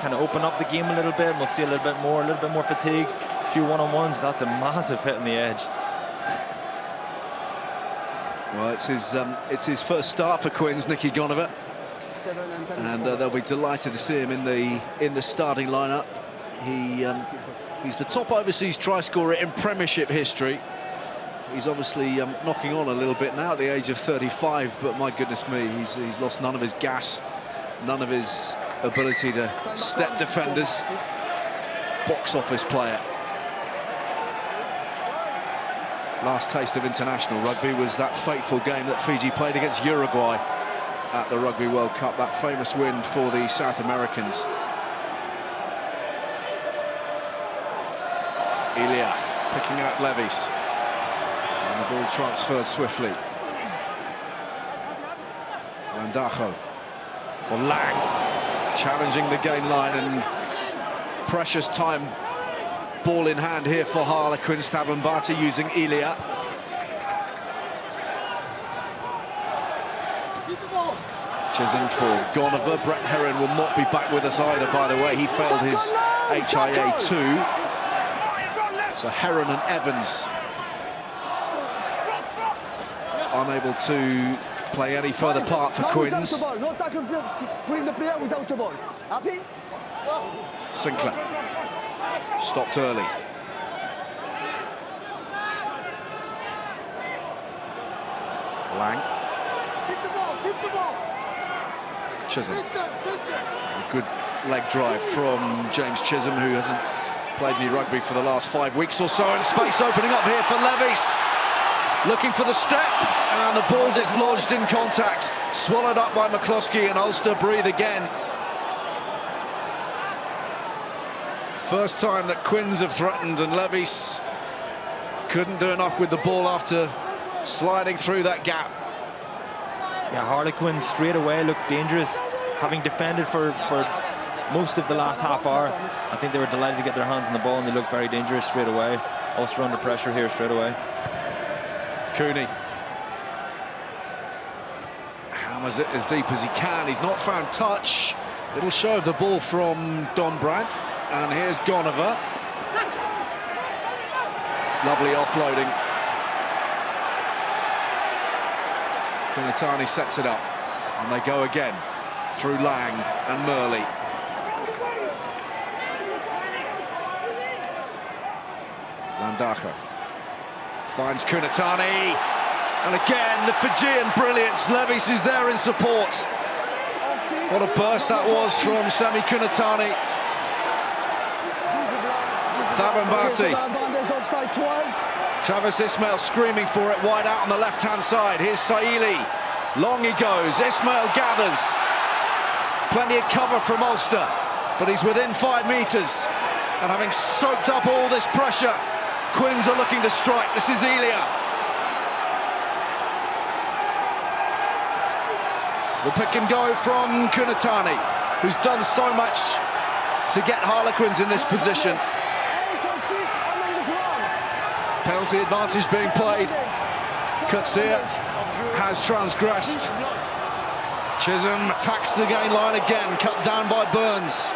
kind of open up the game a little bit. We'll see a little bit more fatigue, a few one-on-ones. That's a massive hit on the edge. Well, it's his first start for Quins, Nicky Gonover, and they'll be delighted to see him in the starting lineup. He's the top overseas try scorer in Premiership history. He's obviously knocking on a little bit now at the age of 35, but my goodness me, he's lost none of his gas, none of his ability to step defenders. Box office player. Last taste of international rugby was that fateful game that Fiji played against Uruguay at the Rugby World Cup, that famous win for the South Americans. Ilya picking out Levis, and the ball transferred swiftly. Landajo for Lang, challenging the gain line, and precious time, ball in hand here for Harlequins. Thabambati using Ilya. Chisholm for Gonover. Brett Herron will not be back with us either, by the way. He failed his HIA 2. So Herron and Evans unable to play any further part for Quins. No tackle, putting the player without the ball. Happy? Sinclair stopped early. Lang. Keep the ball. Chisholm. A good leg drive from James Chisholm, who hasn't played any rugby for the last 5 weeks or so, and space opening up here for Levis. Looking for the step, and the ball dislodged in contact. Swallowed up by McCloskey, and Ulster breathe again. First time that Quins have threatened, and Levis couldn't do enough with the ball after sliding through that gap. Yeah, Harlequins straight away looked dangerous, having defended for most of the last half hour. I think they were delighted to get their hands on the ball, and they looked very dangerous straight away. Ulster under pressure here straight away. Cooney hammers it as deep as he can. He's not found touch. Little show of the ball from Don Brandt, and here's Gonover. Lovely offloading. Kunatani sets it up, and they go again through Lang and Murley. Landajo finds Kunatani, and again the Fijian brilliance. Levis is there in support. What a burst that was from Semi Kunatani. Thabambati 12. Travis Ismail screaming for it, wide out on the left-hand side. Here's Saili. Long he goes. Ismail gathers. Plenty of cover from Ulster, but he's within 5 metres. And having soaked up all this pressure, Quins are looking to strike. This is Elia. The pick and go from Kunatani, who's done so much to get Harlequins in this position. Penalty advantage being played. Coetzee has transgressed. Chisholm attacks the gain line again, cut down by Burns.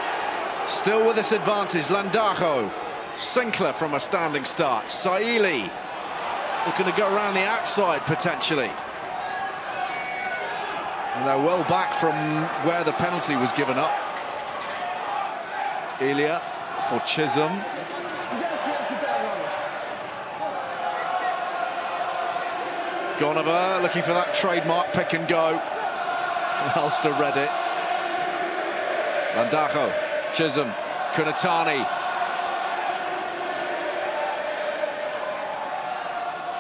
Still with this advantage, Landajo. Sinclair from a standing start. Saili looking to go around the outside potentially. And they're well back from where the penalty was given up. Elia for Chisholm. Gonover looking for that trademark pick and go. Ulster read it. Landajo, Chisholm, Kunatani.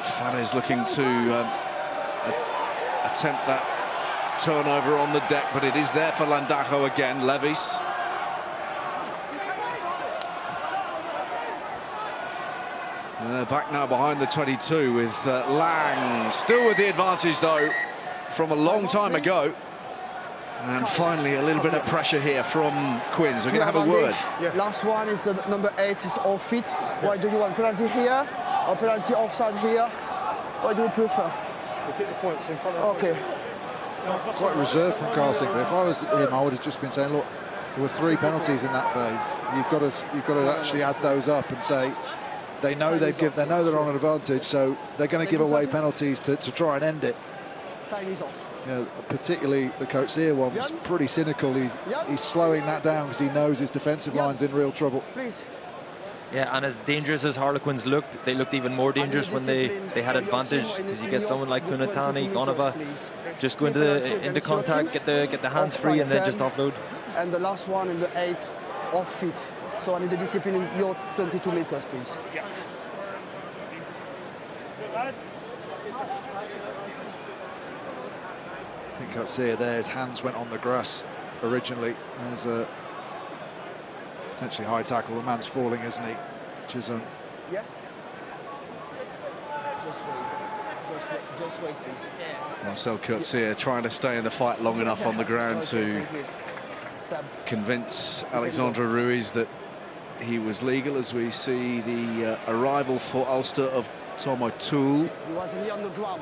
Fadez looking to attempt that turnover on the deck, but it is there for Landajo again. Levis. Back now behind the 22 with Lang. Still with the advantage though from a long time ago. And finally a little bit of pressure here from Quins. We're going to have a word. Last one is the number 8 is off feet. Why do you want penalty here or penalty offside here? What do you prefer? We'll keep the points in front of Okay. Quite reserved from Carl Sinclair. If I was him, I would have just been saying, look, there were 3 penalties in that phase. You've got to actually add those up and say they know they know they're on an advantage, so they're going to give away penalties to try and end it. Time is off. You know, particularly the Coetzee one was pretty cynical. He's slowing that down because he knows his defensive line's in real trouble. Please. Yeah, and as dangerous as Harlequins looked, they looked even more dangerous when they had advantage, because you get someone like Kunatani, Gonova, just go into contact, get the hands free, and then just offload. And the last one in the 8 off feet. So I need the discipline in your 22 meters, please. I think Coetzee there, his hands went on the grass originally. There's a potentially high tackle. The man's falling, isn't he? Chisholm. Yes. Just wait, please. Marcel Coetzee trying to stay in the fight long enough on the ground to convince Alexandre Ruiz that he was legal, as we see the arrival for Ulster of Tom O'Toole. You want to be on the ground.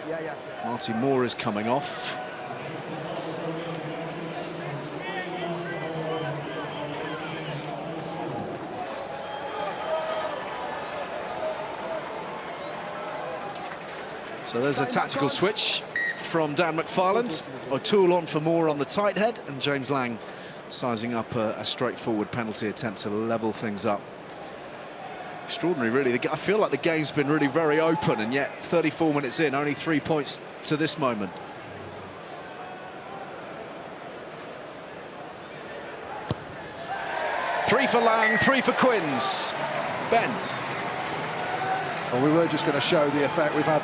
Yeah. Marty Moore is coming off. So there's a tactical switch from Dan McFarland. O'Toole on for Moore on the tight head, and James Lang sizing up a straightforward penalty attempt to level things up. Extraordinary, really. I feel like the game's been really very open, and yet 34 minutes in, only 3 points to this moment. Three for Lang, 3 for Quins. Ben. Well, we were just going to show the effect. We've had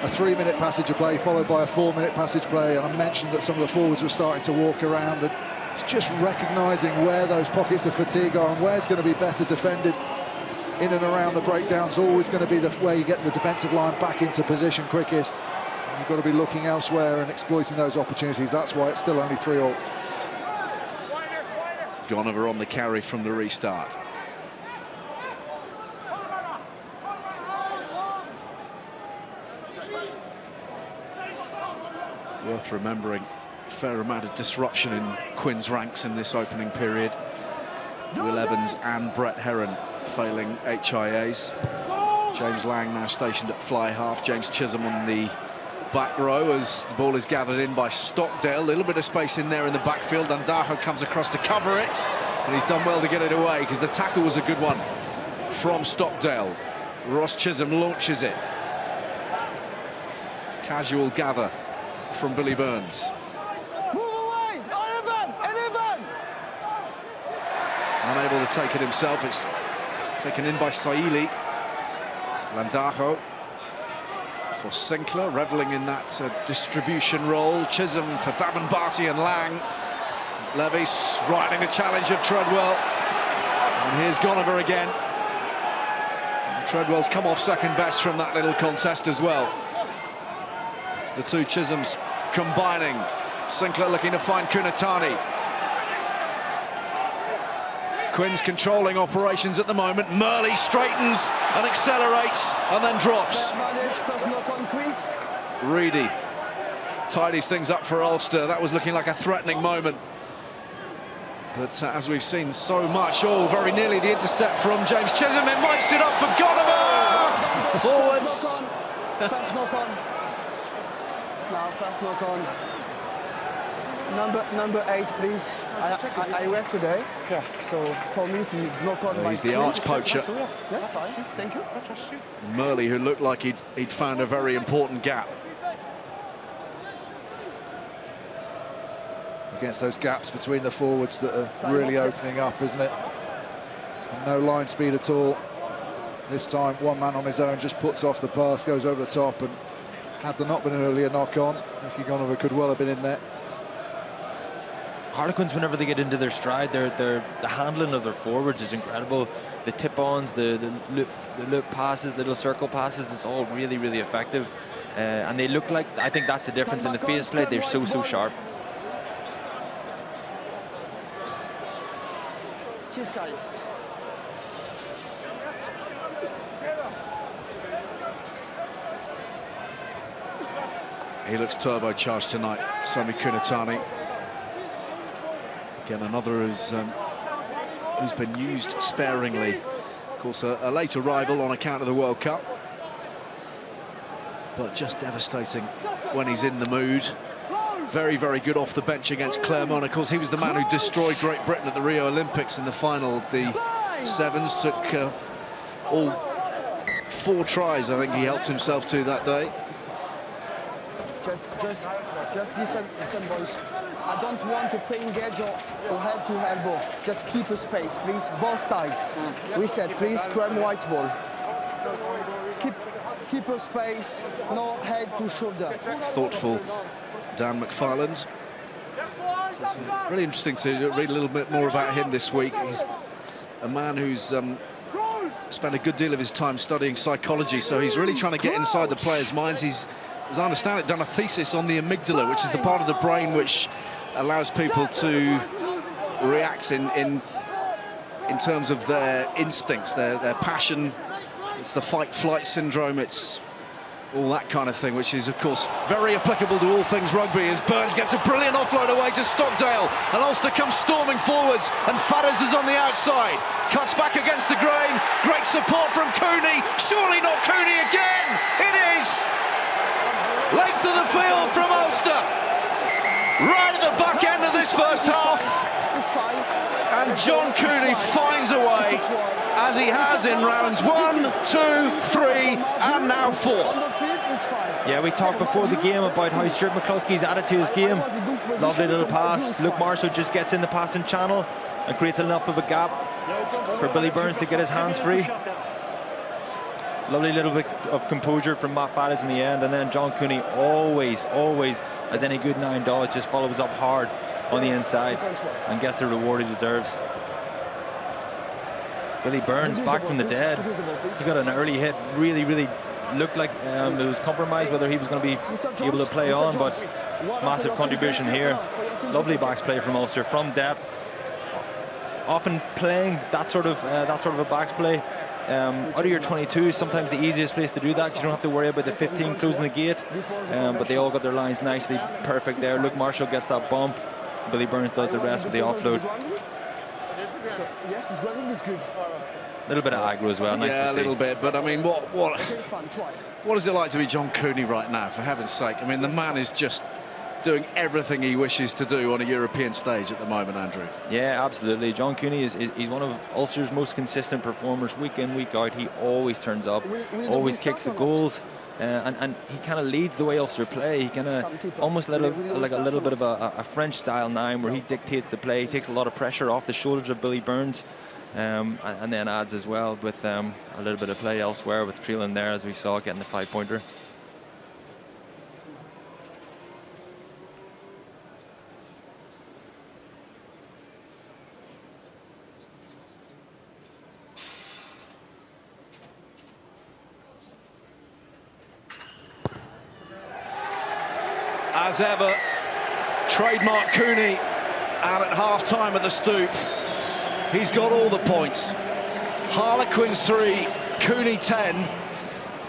a 3-minute passage of play followed by a 4-minute passage play, and I mentioned that some of the forwards were starting to walk around, and it's just recognising where those pockets of fatigue are and where it's going to be better defended. In and around the breakdowns, always going to be where you get the defensive line back into position quickest. You've got to be looking elsewhere and exploiting those opportunities. That's why it's still only 3-all. Gonover on the carry from the restart. Worth remembering, a fair amount of disruption in Quins' ranks in this opening period. Will Evans and Brett Heron failing HIAs. James Lang now stationed at fly half. James Chisholm on the back row as the ball is gathered in by Stockdale. A little bit of space in there in the backfield. Landajo comes across to cover it, and he's done well to get it away because the tackle was a good one from Stockdale. Ross Chisholm launches it. Casual gather from Billy Burns. Move away! Eleven! Unable to take it himself. It's taken in by Saili. Landajo for Sinclair, revelling in that distribution role. Chisholm for Thabenbati and Lang. Levis riding the challenge of Treadwell. And here's Gonover again. And Treadwell's come off second best from that little contest as well. The two Chisholms combining. Sinclair looking to find Kunatani. Quinn's controlling operations at the moment. Murley straightens and accelerates and then drops. First knock on Quins. Reedy tidies things up for Ulster. That was looking like a threatening moment. But as we've seen so much, very nearly the intercept from James Chisholm. It might sit up for Gonover! Forwards. First knock on. Now, first knock on. Number 8, please. I ref today. Yeah. So for me, it's knock on. He's the arch poacher. Yes, fine. Thank you. Murley, who looked like he'd found a very important gap. Against those gaps between the forwards that are really opening up, isn't it? And no line speed at all. This time, one man on his own just puts off the pass, goes over the top, and had there not been an earlier knock on, Nicky Gonover could well have been in there. Harlequins, whenever they get into their stride, the handling of their forwards is incredible. The tip-ons, the loop passes, the little circle passes, it's all really, really effective. And they look like, I think that's the difference in the phase play. They're so sharp. He looks turbocharged tonight, Sami Kunatani. Again, another who's been used sparingly. Of course, a late arrival on account of the World Cup. But just devastating when he's in the mood. Very, very good off the bench against Clermont. Of course, he was the man who destroyed Great Britain at the Rio Olympics in the final of the Sevens. Took all 4 tries, I think he helped himself to that day. Just listen, boys. I don't want to play engage or head to elbow. Just keep a space, please. Both sides. We said, please, scrum white ball. Keep a space, no head to shoulder. Thoughtful Dan McFarland. It's really interesting to read a little bit more about him this week. He's a man who's spent a good deal of his time studying psychology, so he's really trying to get inside the players' minds. He's, as I understand it, done a thesis on the amygdala, which is the part of the brain which allows people to react in terms of their instincts, their passion. It's the fight-flight syndrome, it's all that kind of thing, which is, of course, very applicable to all things rugby, as Burns gets a brilliant offload away to Stockdale, and Ulster comes storming forwards, and Fadders is on the outside. Cuts back against the grain, great support from Cooney, surely not Cooney again! It is! Length of the field from Ulster. Right at the back end of this first half. And John Cooney finds a way, as he has in rounds 1, 2, 3, and now 4. Yeah, we talked before the game about how Stuart McCluskey's added to his game. Lovely little pass. Luke Marshall just gets in the passing channel and creates enough of a gap for Billy Burns to get his hands free. Lovely little bit of composure from Matt Faddis in the end, and then John Cooney always, as any good 9 does, just follows up hard on the inside and gets the reward he deserves. Billy Burns back from the dead. He got an early hit, really looked like it was compromised whether he was going to be able to play on, but massive contribution here. Lovely backs play from Ulster from depth, often playing that sort of a backs play. Out of your 22 is sometimes the easiest place to do that, 'cause you don't have to worry about the 15 closing the gate, but they all got their lines nicely perfect there. Luke Marshall gets that bump, Billy Burns does the rest with the offload. Yes, his running is good. A little bit of aggro as well, nice to see. A little bit, but I mean, what is it like to be John Cooney right now, for heaven's sake? I mean, the man is just doing everything he wishes to do on a European stage at the moment, Andrew. Yeah, absolutely. John Cooney he's one of Ulster's most consistent performers week in, week out. He always turns up, always kicks the goals, and he kind of leads the way Ulster play. He kind of almost like a little bit of a French style 9 where he dictates the play. He takes a lot of pressure off the shoulders of Billy Burns. and then adds as well with a little bit of play elsewhere with Treeland there, as we saw, getting the 5-pointer. As ever, trademark Cooney out at half-time at the Stoop. He's got all the points. Harlequins 3, Cooney 10,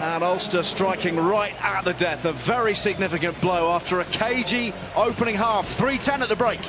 and Ulster striking right at the death. A very significant blow after a cagey opening half. 3-10 at the break.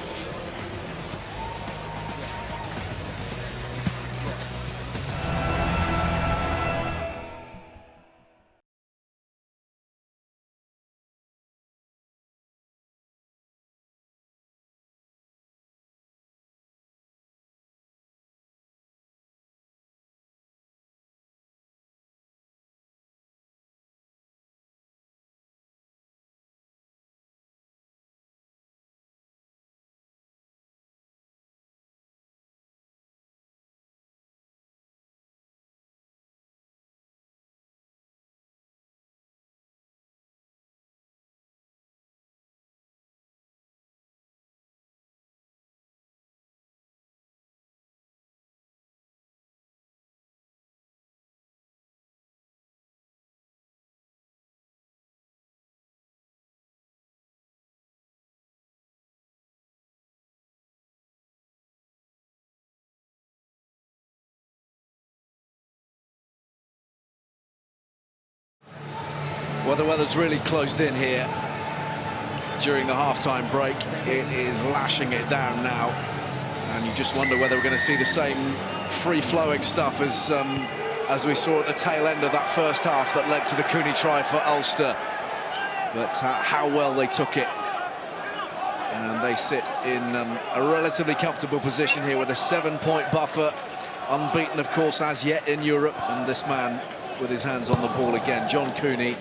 Well, the weather's really closed in here during the half-time break. It is lashing it down now, and you just wonder whether we're going to see the same free-flowing stuff as we saw at the tail end of that first half that led to the Cooney try for Ulster. But how well they took it. And they sit in a relatively comfortable position here with a 7-point buffer. Unbeaten, of course, as yet in Europe. And this man with his hands on the ball again, John Cooney,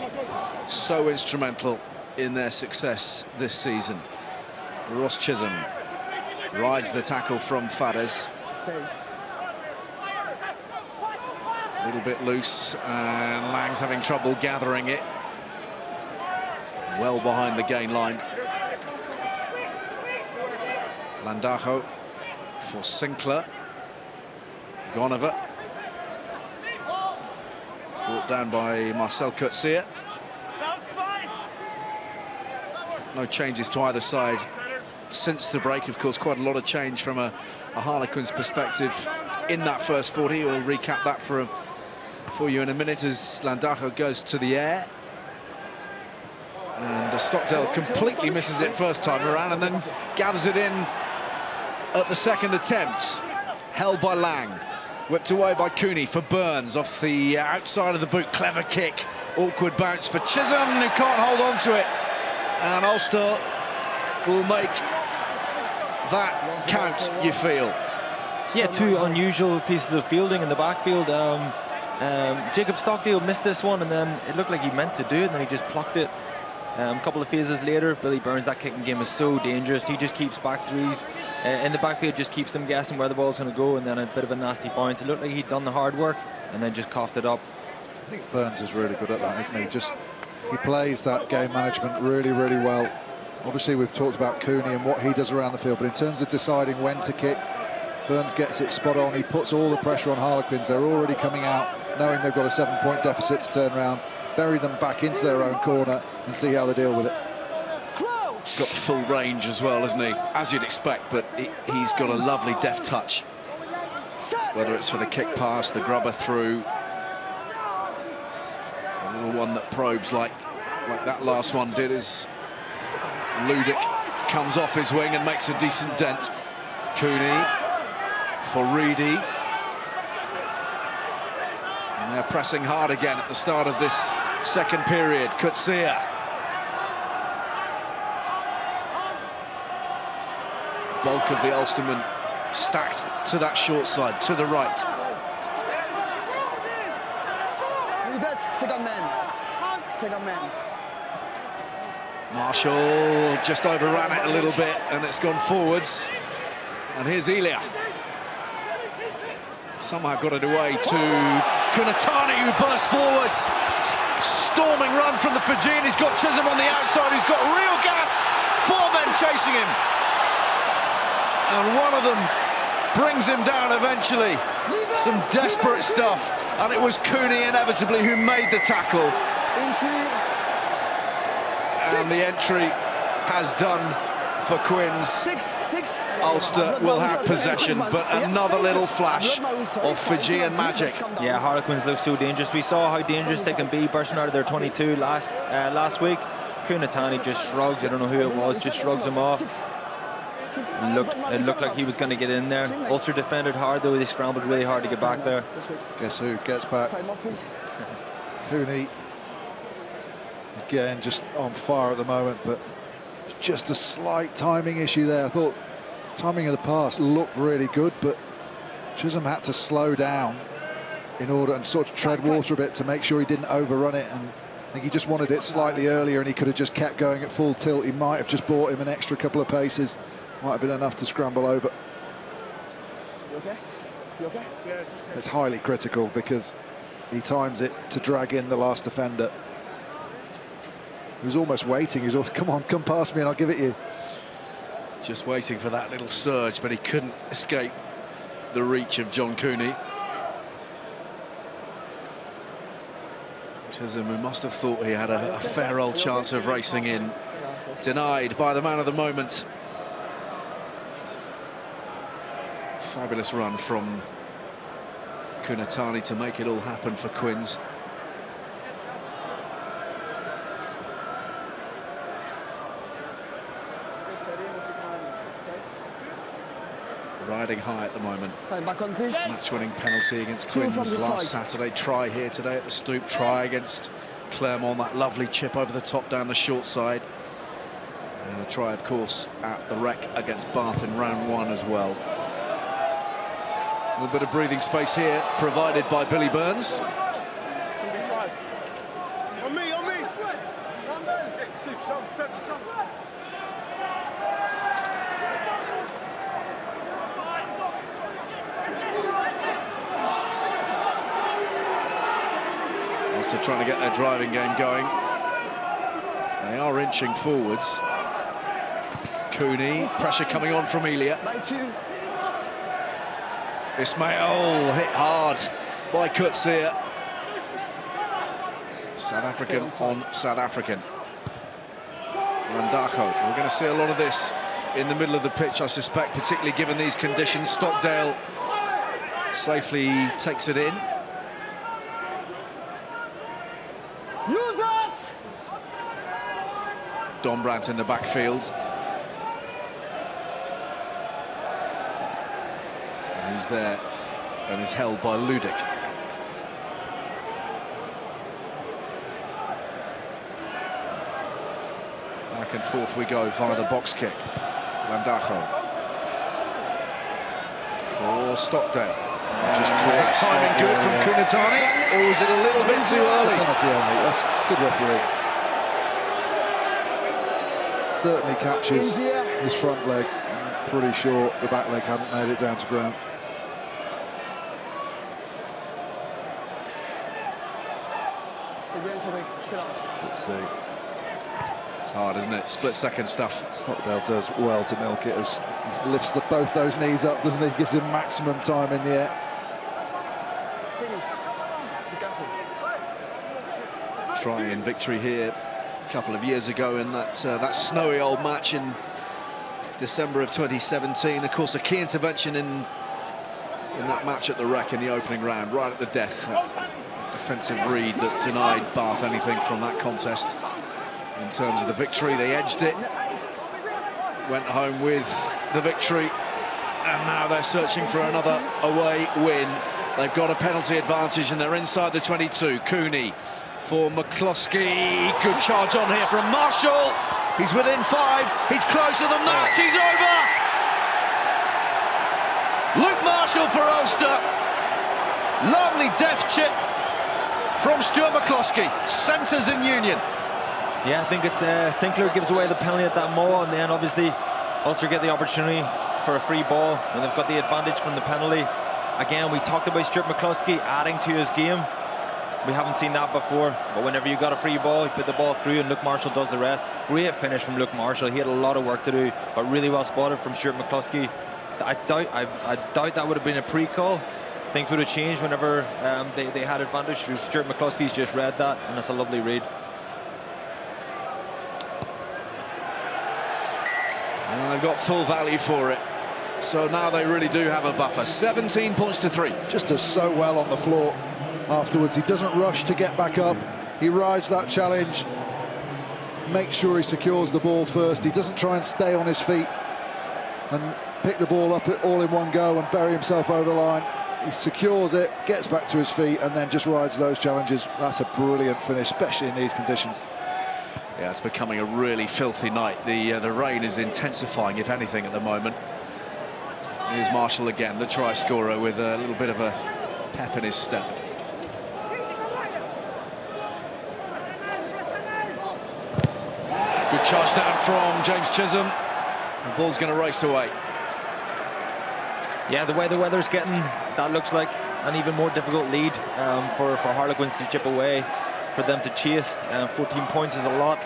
so instrumental in their success this season. Ross Chisholm rides the tackle from Fares. A little bit loose, and Lang's having trouble gathering it. Well behind the gain line. Landajo for Sinclair. Gonover. Brought down by Marcel Coetzee. No changes to either side since the break. Of course, quite a lot of change from a Harlequins perspective in that first 40. We'll recap that for you in a minute as Landajo goes to the air. And Stockdale completely misses it first time around and then gathers it in at the second attempt. Held by Lang. Whipped away by Cooney for Burns off the outside of the boot. Clever kick. Awkward bounce for Chisholm, who can't hold on to it. And Ulster will make that count, you feel. Yeah, two unusual pieces of fielding in the backfield. Jacob Stockdale missed this one, and then it looked like he meant to do it, and then he just plucked it. A couple of phases later, Billy Burns, that kicking game is so dangerous. He just keeps back threes in the backfield, just keeps them guessing where the ball's going to go, and then a bit of a nasty bounce. It looked like he'd done the hard work and then just coughed it up. I think Burns is really good at that, isn't he? He plays that game management really, really well. Obviously, we've talked about Cooney and what he does around the field, but in terms of deciding when to kick, Burns gets it spot on. He puts all the pressure on Harlequins. They're already coming out, knowing they've got a 7-point deficit to turn around, bury them back into their own corner and see how they deal with it. Got full range as well, hasn't he? As you'd expect, but he's got a lovely deft touch. Whether it's for the kick pass, the grubber through, a little one that probes like that last one did as Ludic comes off his wing and makes a decent dent. Cooney for Reedy. And they're pressing hard again at the start of this second period. Coetzee. Bulk of the Ulstermen stacked to that short side, to the right. Second man. Second man. Marshall just overran it a little bit, and it's gone forwards. And here's Elia. Somehow got it away to Kunatani, who burst forward. Storming run from the Fijian. He's got Chisholm on the outside. He's got real gas. 4 men chasing him. And one of them brings him down eventually. Some desperate stuff. And it was Cooney inevitably who made the tackle. And the entry has done for Quins. Ulster will have possession, but another little flash of Fijian magic. Yeah, Harlequins look so dangerous. We saw how dangerous they can be bursting out of their 22 last week. Kunatani just shrugs, I don't know who it was, just shrugs him off. It looked like he was going to get in there. Ulster defended hard though, they scrambled really hard to get back there. Guess who gets back? Cooney. Again, just on fire at the moment, but just a slight timing issue there. I thought timing of the pass looked really good, but Chisholm had to slow down in order and sort of tread water a bit to make sure he didn't overrun it. And I think he just wanted it slightly earlier, and he could have just kept going at full tilt. He might have just bought him an extra couple of paces. Might have been enough to scramble over. You okay? You okay? It's highly critical because he times it to drag in the last defender. He was almost waiting. He was almost, come on, come past me and I'll give it you. Just waiting for that little surge, but he couldn't escape the reach of John Cooney. Chisholm, who must have thought he had a fair old chance of racing in, denied by the man of the moment. Fabulous run from Kunatani to make it all happen for Quins. Riding high at the moment. Match-winning penalty against Quins last Saturday. Try here today at the Stoop. Try against Clermont. That lovely chip over the top down the short side. And a try, of course, at the Rec against Bath in round 1 as well. A little bit of breathing space here, provided by Billy Burns. On me. 6, 7, come. Ulster trying to get their driving game going. They are inching forwards. Cooney, pressure coming on from Elia. Ismail hit hard by Kutsia. South African on South African. Randako. We're going to see a lot of this in the middle of the pitch, I suspect, particularly given these conditions. Stockdale safely takes it in. Use it! Dombrandt in the backfield. And he's there and is held by Ludic. Back and forth we go via the box kick. Landajo for Stockdale. Is that timing good from Kunatani, or was it a little bit too early? Penalty only. That's good refereeing. Certainly catches his front leg. I'm pretty sure the back leg hadn't made it down to ground. Let's see. It's hard, isn't it? Split-second stuff. Stockdale does well to milk it as he lifts both those knees up, doesn't he? Gives him maximum time in the air. Try-in victory here a couple of years ago in that snowy old match in December of 2017. Of course, a key intervention in that match at the Rec in the opening round, right at the death. Defensive read that denied Bath anything from that contest. In terms of the victory, they edged it, went home with the victory, and now they're searching for another away win. They've got a penalty advantage and they're inside the 22. Cooney for McCloskey. Good charge on here from Marshall. He's within 5. He's closer than that. He's over. Luke Marshall for Ulster. Lovely deft chip from Stuart McCloskey. Centres in Union. Yeah, I think it's Sinclair gives away the penalty at that maul, and then obviously Ulster get the opportunity for a free ball when they've got the advantage from the penalty. Again, we talked about Stuart McCluskey adding to his game. We haven't seen that before, but whenever you got a free ball, you put the ball through and Luke Marshall does the rest. Great finish from Luke Marshall. He had a lot of work to do, but really well spotted from Stuart McCluskey. I doubt that would have been a pre-call. Things would have changed whenever they had advantage. Stuart McCluskey's just read that, and it's a lovely read. And they've got full value for it. So now they really do have a buffer. 17 points to 3. Just does so well on the floor afterwards. He doesn't rush to get back up. He rides that challenge, makes sure he secures the ball first. He doesn't try and stay on his feet and pick the ball up all in one go and bury himself over the line. He secures it, gets back to his feet, and then just rides those challenges. That's a brilliant finish, especially in these conditions. Yeah, it's becoming a really filthy night. The rain is intensifying, if anything, at the moment. Here's Marshall again, the try scorer, with a little bit of a pep in his step. Good charge down from James Chisholm. The ball's going to race away. Yeah, the way the weather's getting, that looks like an even more difficult lead for Harlequins to chip away, for them to chase. 14 points is a lot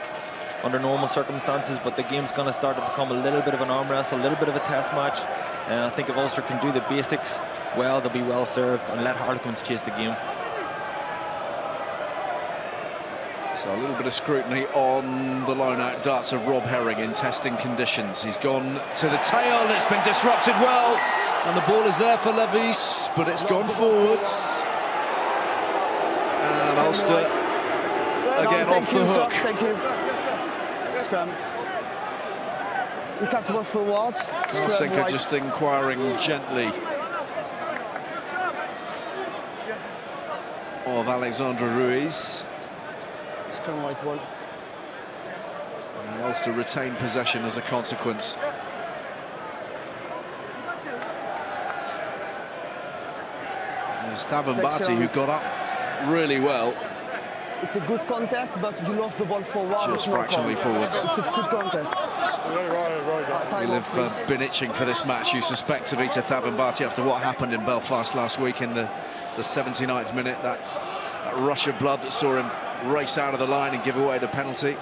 under normal circumstances, but the game's going to start to become a little bit of an arm wrestle, a little bit of a test match. I think if Ulster can do the basics well, they'll be well served, and let Harlequins chase the game. So a little bit of scrutiny on the line-out darts of Rob Herring in testing conditions. He's gone to the tail, and it's been disrupted well, and the ball is there for Levis, but it's gone forwards. And Ulster again off the hook. Thank you. Scrum. You cut more forwards. Karsenka just inquiring gently of Alexandra Ruiz. Scrum right one. And Ulster retained possession as a consequence. There's Thavan Bhatti, who got up really well. It's a good contest, but you lost the ball forward. Just fractionally forwards. It's a good contest. You'll have been itching for this match, you suspect, Tavita Thavan Bhatti, after what happened in Belfast last week in the 79th minute. That rush of blood that saw him race out of the line and give away the penalty.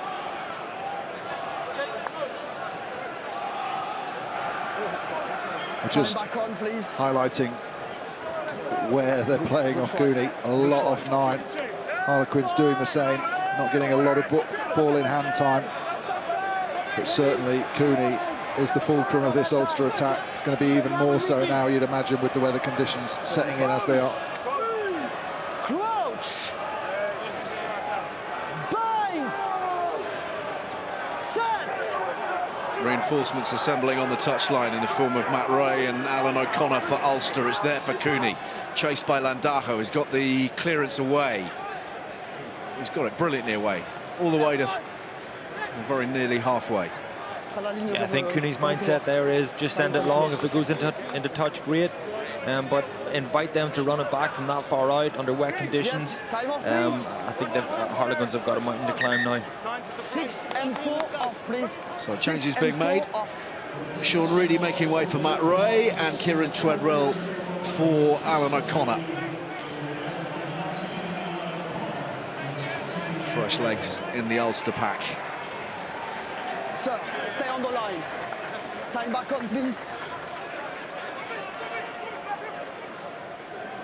Just highlighting where they're playing off Cooney. A lot off 9. Harlequins doing the same, not getting a lot of ball in hand time. But certainly Cooney is the fulcrum of this Ulster attack. It's going to be even more so now, you'd imagine, with the weather conditions setting in as they are. Crouch. Bind. Set. Reinforcements assembling on the touchline in the form of Matt Ray and Alan O'Connor for Ulster. It's there for Cooney, chased by Landajo. He's got the clearance away. He's got it brilliantly away, all the way to very nearly halfway. Yeah, I think Cooney's mindset there is just send it long. If it goes into touch, great. But invite them to run it back from that far out under wet conditions. I think Harlequins have got a mountain to climb now. 6 and 4 off, please. So changes being made. Sean Reedy making way for Matt Ray, and Kieran Treadwell for Alan O'Connor. Fresh legs in the Ulster pack. Sir, stay on the line. Time back on, please.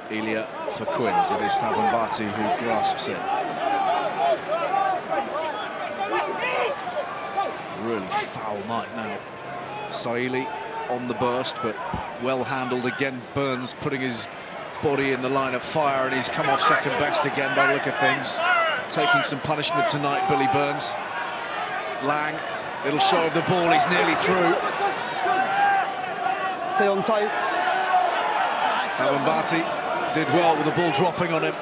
Elia for Quins. It is Thavan Bhatti who grasps it. Really foul night now. Saili on the burst, but well handled again. Burns putting his body in the line of fire, and he's come off second best again by the look of things. Taking some punishment tonight, Billy Burns. Lang, little show of the ball, he's nearly through. Stay on side. Thavan Bhatti did well with the ball dropping on him.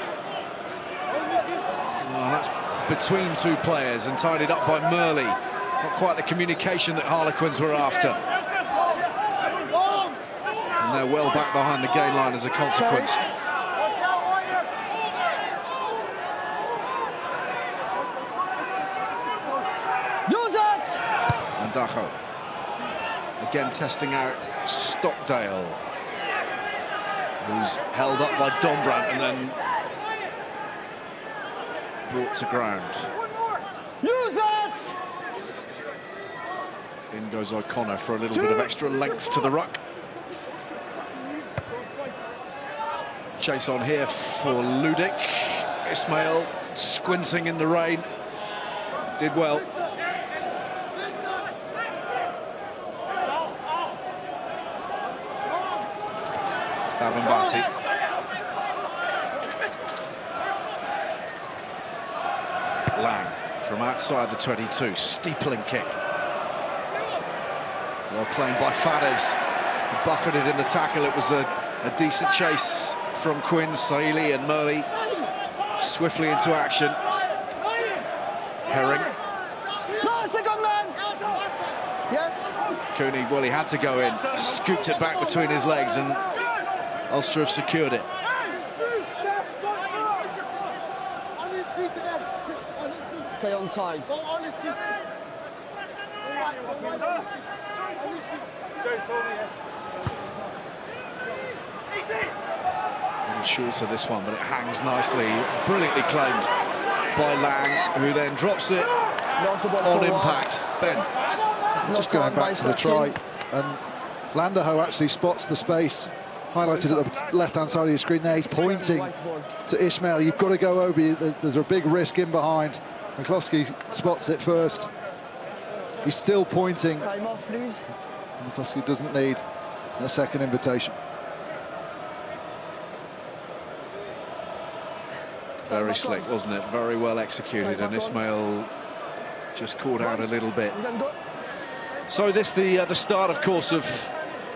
Oh, that's between two players and tidied up by Murley. Not quite the communication that Harlequins were after. And they're well back behind the gain line as a consequence. Dacho again testing out Stockdale. who's held up by Dombrand and then brought to ground. Use it! In goes O'Connor for a little bit of extra length to the ruck. Chase on here for Ludic. Ismail squinting in the rain. Did well. Favambati. Lang from outside the 22, steepling kick. Well claimed by Fadders. Buffeted in the tackle. It was a decent chase from Quinn, Saili and Murley. Swiftly into action. Herring. Second man! Yes? Cooney, well, he had to go in. Scooped it back between his legs and Ulster have secured it. Stay on side. A little shorter this one, but it hangs nicely. Brilliantly claimed by Lang, who then drops it on impact. Ben. Just going back to the try, and Landerho actually spots the space, highlighted at the left-hand side of your screen there. He's pointing to Ismail. You've got to go over. There's a big risk in behind. McCloskey spots it first. He's still pointing. Time off, please. McCloskey doesn't need a second invitation. Very slick, wasn't it? Very well executed, and Ismail just caught out a little bit. So this the start, of course, of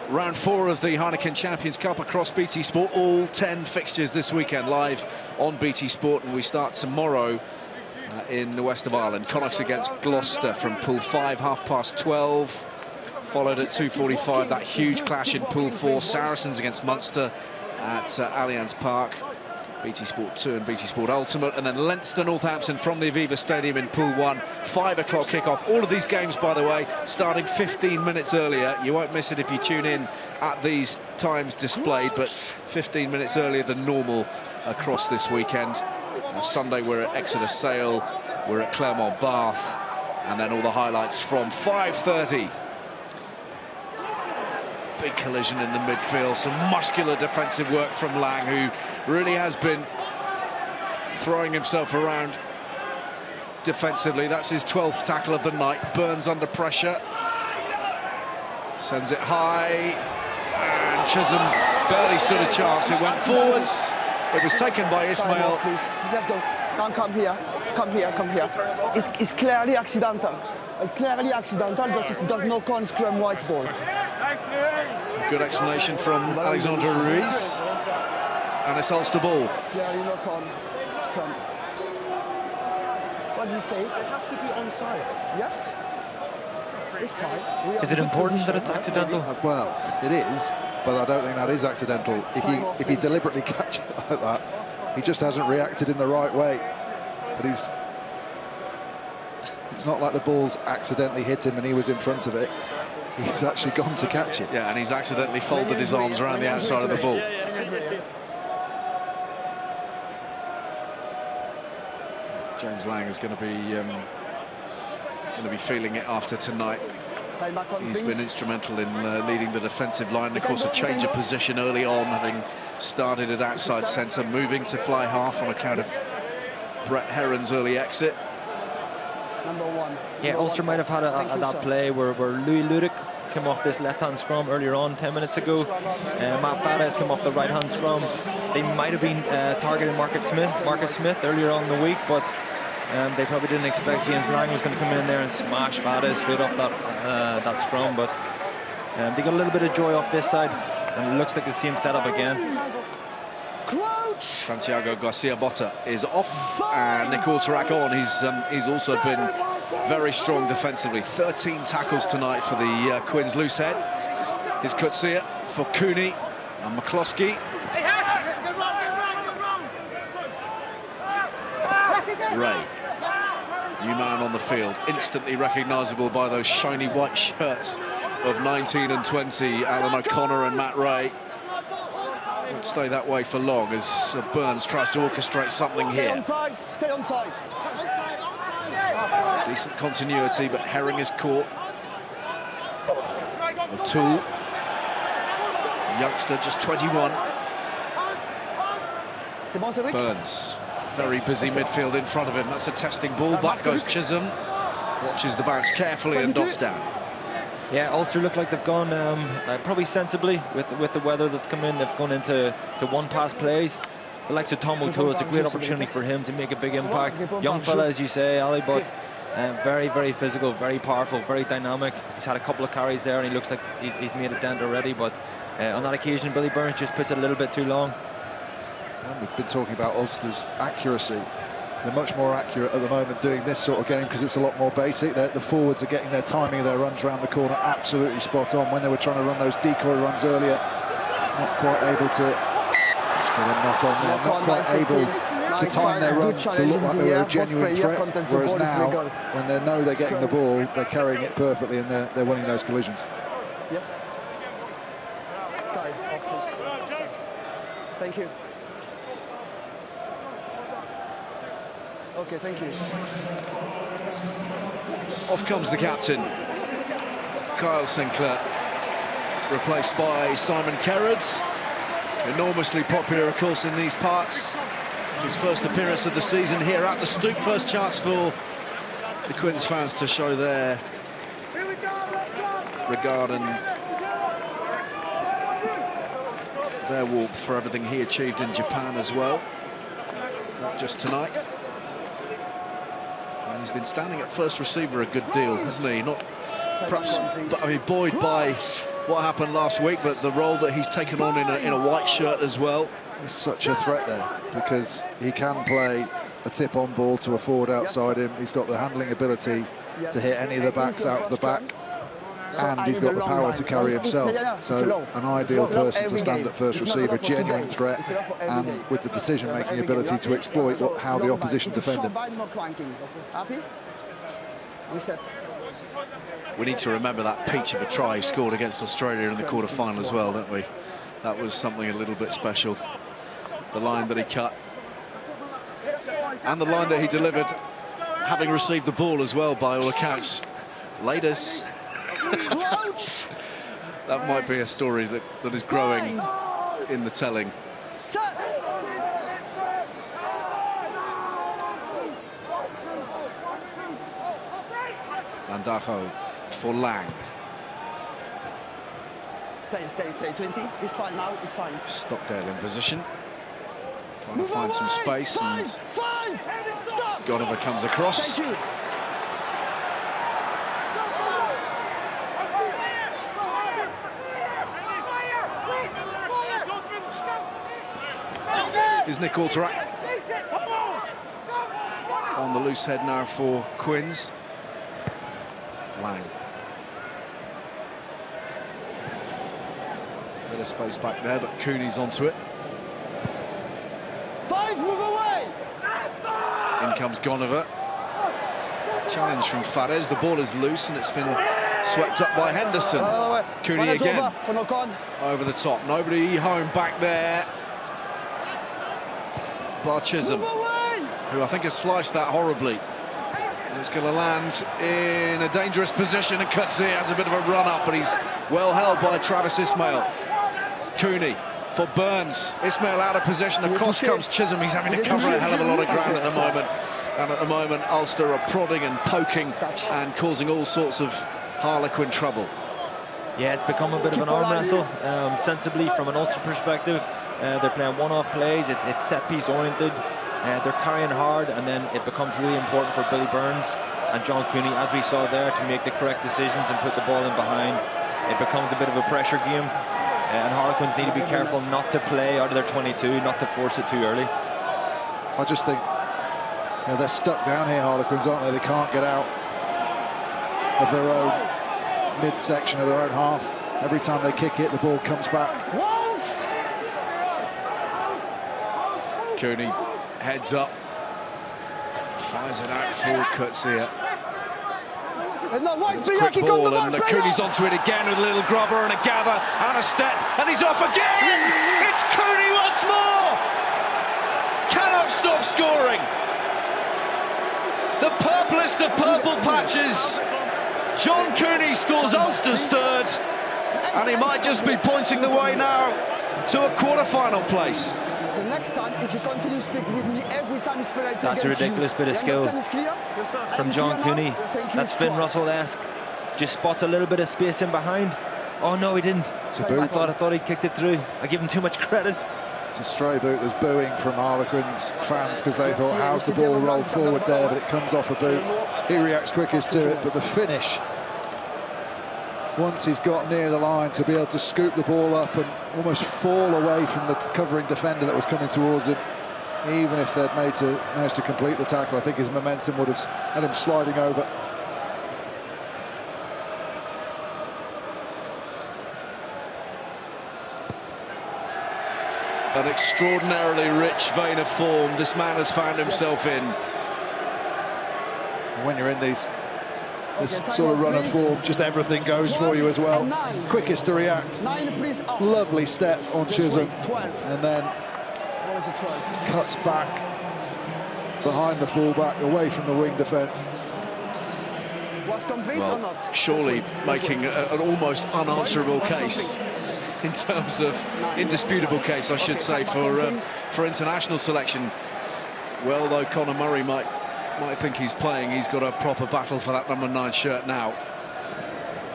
round 4 of the Heineken Champions Cup across BT Sport. All 10 fixtures this weekend live on BT Sport, and we start tomorrow in the west of Ireland. Connacht against Gloucester from Pool 5, 12:30. Followed at 2:45, that huge clash in Pool 4, Saracens against Munster at Allianz Park. BT Sport 2 and BT Sport Ultimate, and then Leinster Northampton from the Aviva Stadium in Pool 1, 5 o'clock kickoff. All of these games, by the way, starting 15 minutes earlier. You won't miss it if you tune in at these times displayed, but 15 minutes earlier than normal across this weekend. Sunday we're at Exeter Sale, we're at Claremont Bath, and then all the highlights from 5:30. Big collision in the midfield, some muscular defensive work from Lang, who really has been throwing himself around defensively. That's his 12th tackle of the night. Burns under pressure, sends it high, and Chisholm barely stood a chance. It went forwards, it was taken by Ismail. Please, let's go. Now come here, come here, come here. It's clearly accidental. Clearly accidental, just does not count Scrum white ball. Good explanation from Alexandra Ruiz. And it's Ulster ball. Clearly not on Scrum. What do you say? They have to be onside. Yes? It's fine. Is it important that it's accidental? Well, it is, but I don't think that is accidental. If you deliberately catch it like that, he just hasn't reacted in the right way. But it's not like the ball's accidentally hit him and he was in front of it. He's actually gone to catch it. Yeah, and he's accidentally folded his arms around the outside of the ball. James Lang is going to be feeling it after tonight. He's been instrumental in leading the defensive line, and of course a change of position early on, having started at outside centre, moving to fly half on account of Brett Herron's early exit. Number 1. Yeah, Ulster might have had that play where Louis Ludic came off this left-hand scrum earlier on 10 minutes ago. Matt Fadders came off the right-hand scrum. They might have been targeting Marcus Smith earlier on in the week, but they probably didn't expect James Lang was going to come in there and smash Fadders straight off that scrum. But they got a little bit of joy off this side, and it looks like the same setup again. Santiago Garcia-Botta is off, and Nick Ortarak on. He's also been very strong defensively. 13 tackles tonight for the Quins loose head. Here's Kutsia for Cooney and McCloskey. Ray, new man on the field, instantly recognisable by those shiny white shirts of 19 and 20, Alan O'Connor and Matt Ray. won't stay that way for long as Burns tries to orchestrate something Stay here. on side. Stay on side. Decent continuity, but Herring is caught. O'Toole, youngster, just 21. C'est bon, Cédric? Burns, very busy midfield in front of him. That's a testing ball. Back goes Chisholm. Watches the bounce carefully and dots down. Yeah, Ulster look like they've gone probably sensibly with the weather that's come in. They've gone into one-pass plays. The likes of Tom O'Toole, it's a great opportunity for him to make a big impact. Young fella, as you say, Ali, but very, very physical, very powerful, very dynamic. He's had a couple of carries there and he looks like he's made a dent already, but on that occasion, Billy Burns just puts it a little bit too long. And we've been talking about Ulster's accuracy. They're much more accurate at the moment doing this sort of game because it's a lot more basic. The forwards are getting their timing of their runs around the corner absolutely spot on. When they were trying to run those decoy runs earlier, not quite able to knock on there, not quite able to time their runs to look like they were a genuine threat. Whereas now, when they know they're getting the ball, they're carrying it perfectly and they're winning those collisions. Yes. Guy, off please. Thank you. Okay, thank you. Off comes the captain, Kyle Sinclair, replaced by Simon Kerrod. Enormously popular, of course, in these parts. His first appearance of the season here at the Stoop. First chance for the Quins fans to show their regard and their warmth for everything he achieved in Japan as well. Not just tonight. And he's been standing at first receiver a good deal, hasn't he? Not perhaps, I mean, buoyed by what happened last week, but the role that he's taken on in a white shirt as well. He's such a threat there because he can play a tip-on ball to a forward outside him. He's got the handling ability to hit any of the backs out of the back, and he's got the power to carry himself. So an ideal person to stand at first receiver, genuine threat, and with the decision-making ability to exploit how the opposition defend him. Happy? Reset. We need to remember that peach of a try he scored against Australia in the quarter-final as well, don't we? That was something a little bit special. The line that he cut. And the line that he delivered, having received the ball as well, by all accounts. Latest. That might be a story that is growing in the telling. Landajo for Lang. Stay, 20. It's fine now, it's fine. Stockdale in position. Trying to find some space, and Gonover comes across. Thank you. Is Nick Alterac on the loose head now for Quins. Lang. Bit of space back there, but Cooney's onto it. 5, move away! In comes Gonover. Challenge from Fares. The ball is loose and it's been swept up by Henderson. Cooney again. Over the top. Nobody home back there. Bar Chisholm, who I think has sliced that horribly. And it's going to land in a dangerous position, and Coetzee has a bit of a run-up, but he's well held by Travis Ismail. Cooney for Burns. Ismail out of position. Across comes Chisholm. He's having to cover a hell of a lot of ground at the moment. And at the moment, Ulster are prodding and poking and causing all sorts of Harlequin trouble. Yeah, it's become a bit of an arm wrestle, sensibly from an Ulster perspective. They're playing one-off plays, it's set-piece oriented, they're carrying hard, and then it becomes really important for Billy Burns and John Cooney, as we saw there, to make the correct decisions and put the ball in behind. It becomes a bit of a pressure game, and Harlequins need to be careful not to play out of their 22, not to force it too early. I just think they're stuck down here, Harlequins, aren't they? They can't get out of their own midsection of their own half. Every time they kick it, the ball comes back. Cooney heads up, fires it out for Coetzee. No, white It's player, quick kick on the ball, white and player. Cooney's onto it again with a little grubber and a gather and a step, and he's off again! It's Cooney once more! Cannot stop scoring. The purplest of purple patches. John Cooney scores Ulster's third, and he might just be pointing the way now to a quarter-final place. The next time, if you continue speaking with me every time it's penalty That's a against you, ridiculous bit of you skill understand it's clear? Yes, sir. from John Cooney. That's Finn Russell-esque. Just spots a little bit of space in behind. Oh no, he didn't. It's a boot. I thought he kicked it through. I give him too much credit. It's a stray boot. There's booing from Harlequins fans because they thought, how's the ball rolled forward there? But it comes off a boot. He reacts quickest to it, but the finish, once he's got near the line, to be able to scoop the ball up and almost fall away from the covering defender that was coming towards him, even if they'd managed to complete the tackle, I think his momentum would have had him sliding over. An extraordinarily rich vein of form this man has found himself in. When you're in this sort of run of form, just everything goes for you as well. Quickest to react. 9, please, off. Lovely step on Chisholm, 12. and then What was it, 12? cuts back behind the fullback, away from the wing defence. Was complete or Well, not? surely Just wait. making an almost unanswerable case, in terms of indisputable case, I should say, for international selection. Well, though Conor Murray might think he's playing, he's got a proper battle for that number 9 shirt now.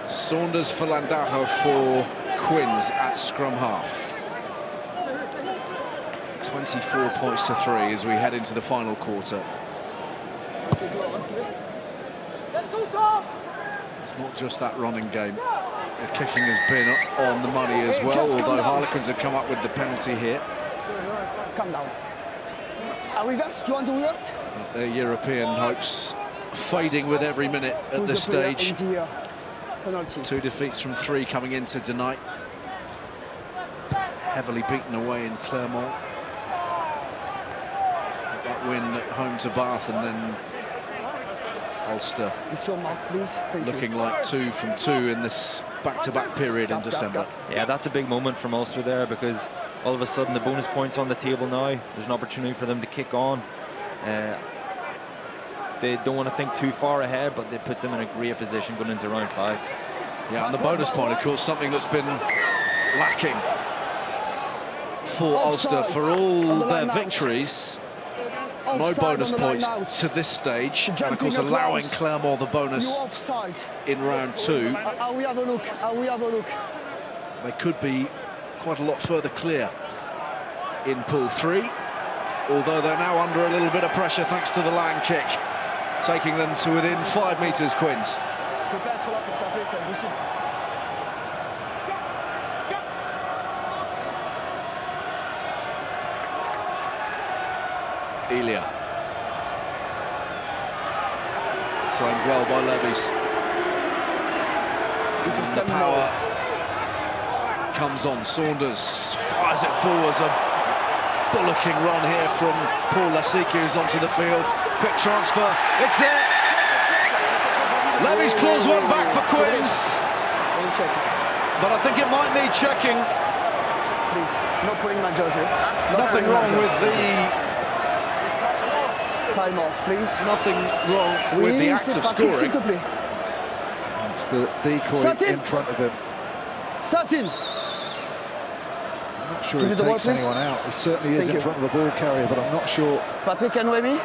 Saunders for Landaho for Quins at scrum half. 24 points to 3 as we head into the final quarter. It's not just that running game. The kicking has been on the money as well, although Harlequins have come up with the penalty here. Calm down. A reverse? Do you want to reverse? Their European hopes fading with every minute at this stage. Penalty. 2 defeats from 3 coming into tonight. Heavily beaten away in Clermont. That win at home to Bath, and then Ulster It's your mark, please. Thank looking you. like 2 from 2 in this back-to-back period in December. Yeah, that's a big moment from Ulster there, because all of a sudden the bonus points on the table now. There's an opportunity for them to kick on. They don't want to think too far ahead, but it puts them in a great position going into round 5. Yeah, and the bonus point, of course, something that's been lacking for Ulster for all their victories. No Offside bonus on the line points out. to this stage, and of Jumping course allowing across. Clermont the bonus You offside. in round 2. We have a look. We have a look. They could be quite a lot further clear in pool 3, although they're now under a little bit of pressure thanks to the Lang kick, taking them to within 5 metres, Quins. Je peux pas être là pour taper, c'est impossible. Elia. Playing well by Levis. The power comes on. Saunders fires it forwards. A bullocking run here from Paul Lasiki, who's onto the field. Quick transfer. It's there. Levis claws one back for Quins, We'll check it. but I think it might need checking. Please, not putting my jersey. Not Nothing putting my wrong with jersey. the Time off, please. nothing wrong with the act of Patrick, s'il scoring. te plaît. It's the decoy Satin. in front of him. Satin. I'm not sure Give he me the ball, takes please. anyone out. He certainly is Thank in you. front of the ball carrier, but I'm not sure. Patrick, can you hear me?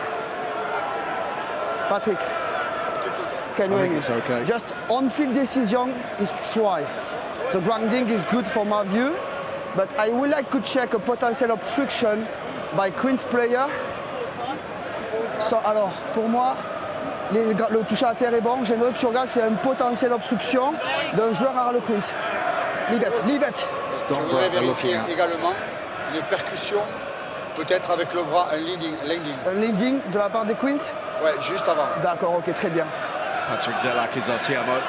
Patrick, can you I hear think me? it's okay. Just on-field decision is try. The grounding is good for my view, but I would like to check a potential obstruction by Queen's player. So, alors, pour moi, le toucher à terre est bon. J'aimerais que tu regardes, c'est une potentielle obstruction d'un joueur à Harlequins. Leave it, leave it. It's Je Don voudrais Brown they're looking vérifier at. également une percussion, peut-être avec le bras, un landing. Un leading de la part des Queens. Ouais, juste avant. D'accord, ok, très bien. Patrick Delac is our TMO.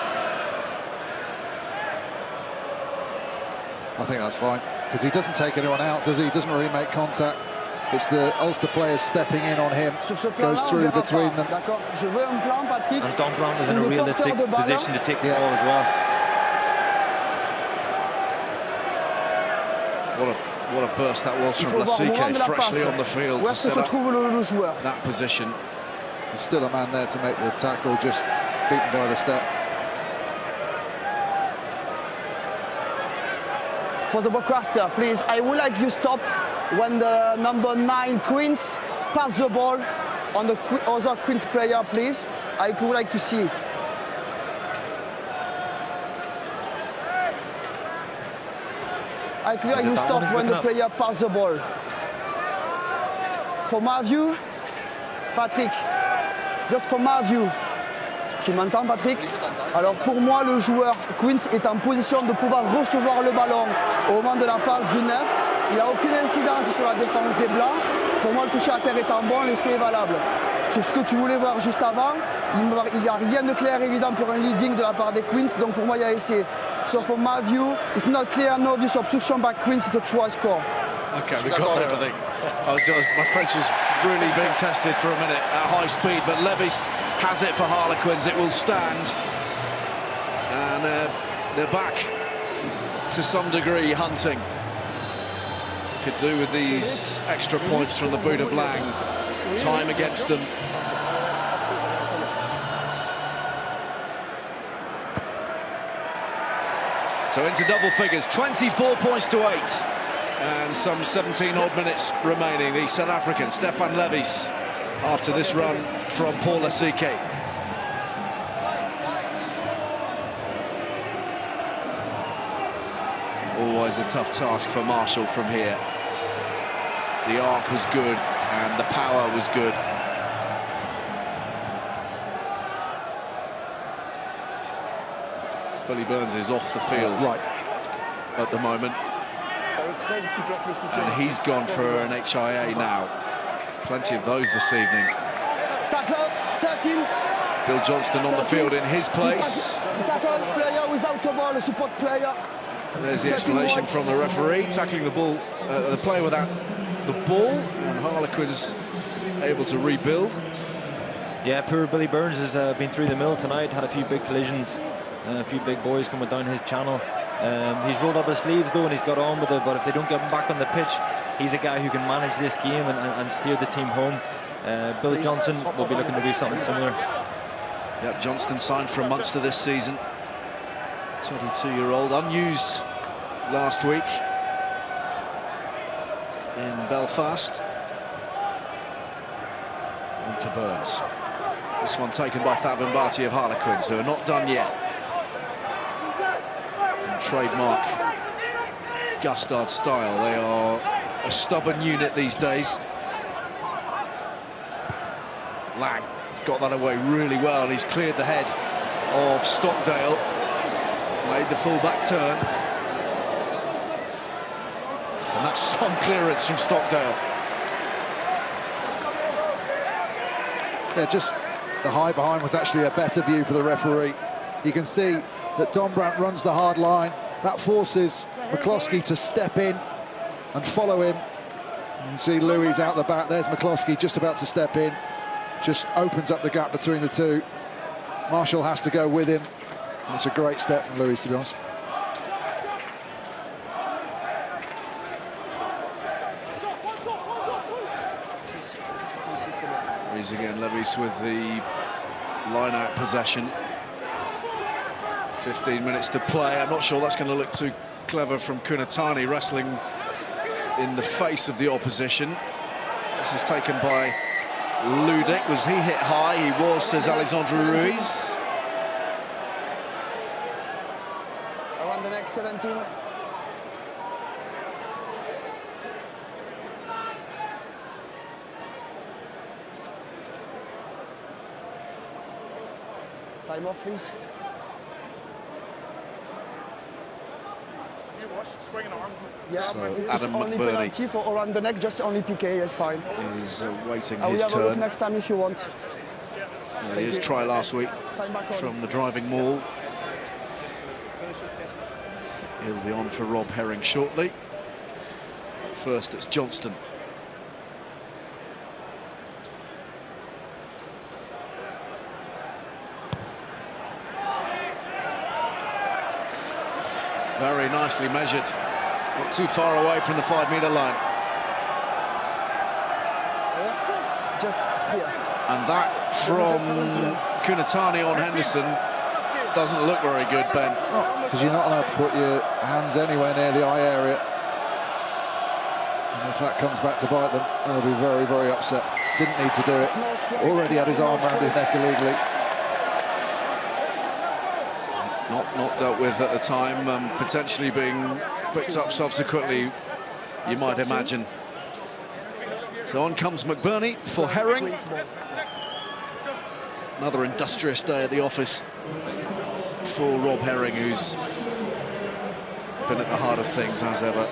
I think that's fine, because he doesn't take anyone out, does he? He doesn't really make contact. It's the Ulster players stepping in on him, Sur ce plan-là, goes on through verra between pas. them. D'accord. Je veux un plan, Patrick. And Don Brown is in a où le realistic porteur de balle, position to take the Yeah. ball as well. What a burst that was Il from faut voir au moment Lasike, de la freshly passe. on the field Où to est-ce que set se up trouve le joueur? that position. There's still a man there to make the tackle, just beaten by the step. For the broadcaster, please, I would like you stop when the number 9 Queens pass the ball on the other Queens player, please. I would like to see. I would like Is it you that one stop he's when the looking player pass the ball. From my view, Patrick, just from my view. Tu m'entends, Patrick? Alors pour moi, le joueur Queens est en position de pouvoir recevoir le ballon au moment de la passe du 9. Il n'y a aucune incidence sur la défense des Blancs. Pour moi, le toucher à terre étant bon, l'essai est valable. Sur ce que tu voulais voir juste avant, il n'y a rien de clair évident pour un leading de la part des Queens. Donc pour moi, il y a essai. So from my view, it's not clear, no obvious obstruction by Queens, it's a try score. Okay, we got everything. My French is really being tested for a minute at high speed, but Levis has it for Harlequins. It will stand. And they're back to some degree hunting. Could do with these extra points from the boot of Lang. Time against them. So into double figures, 24 points to 8. And some 17 odd minutes remaining. The South African, Stefan Levis, after this run from Paul Lasike. Always a tough task for Marshall from here. The arc was good and the power was good. Billy Burns is off the field Right. at the moment. And he's gone for an HIA now. Plenty of those this evening. Tackle, 13. Bill Johnston on the field in his place. Tackle, player without the ball, support player. There's the explanation from the referee, tackling the ball, the player without the ball, and Harlequins able to rebuild. Yeah, poor Billy Burns has been through the mill tonight, had a few big collisions, a few big boys coming down his channel. He's rolled up his sleeves though and he's got on with it, but if they don't get him back on the pitch, he's a guy who can manage this game and steer the team home. Bill Johnson will be looking to do something similar. Yep, Johnston signed for Munster this season. 22-year-old, unused last week in Belfast. And for Burns. This one taken by Thavan Bharti of Harlequins, who are not done yet. And trademark Gustard style. They are a stubborn unit these days. Lang got that away really well, and he's cleared the head of Stockdale. Made the full-back turn. And that's some clearance from Stockdale. Yeah, just the high behind was actually a better view for the referee. You can see that Don Brandt runs the hard line. That forces McCloskey to step in and follow him. You can see Louis out the back. There's McCloskey just about to step in. Just opens up the gap between the two. Marshall has to go with him. And it's a great step from Louis, to be honest. He's again Levis with the line-out possession. 15 minutes to play. I'm not sure that's going to look too clever from Kunatani, wrestling in the face of the opposition. This is taken by Ludic. Was he hit high? He was, says Alexandre Ruiz. Around the next 17. Time off, please. Swinging arms. Yeah, So it's Adam only McBurney penalty for around the neck, just only PK, yes, fine. is awaiting I will his have a look turn. next time if you want. Yeah, his try last week Time back on. from the driving maul. He'll be on for Rob Herring shortly. First, it's Johnston. Very nicely measured. Not too far away from the 5-metre line. Just here. And that from Kunatani on Henderson doesn't look very good, Ben. It's not, because you're not allowed to put your hands anywhere near the eye area. And if that comes back to bite them, they'll be very, very upset. Didn't need to do it. Already had his arm around his neck illegally. Not dealt with at the time, potentially being picked up subsequently, you might imagine. So on comes McBurney for Herring. Another industrious day at the office for Rob Herring, who's been at the heart of things as ever.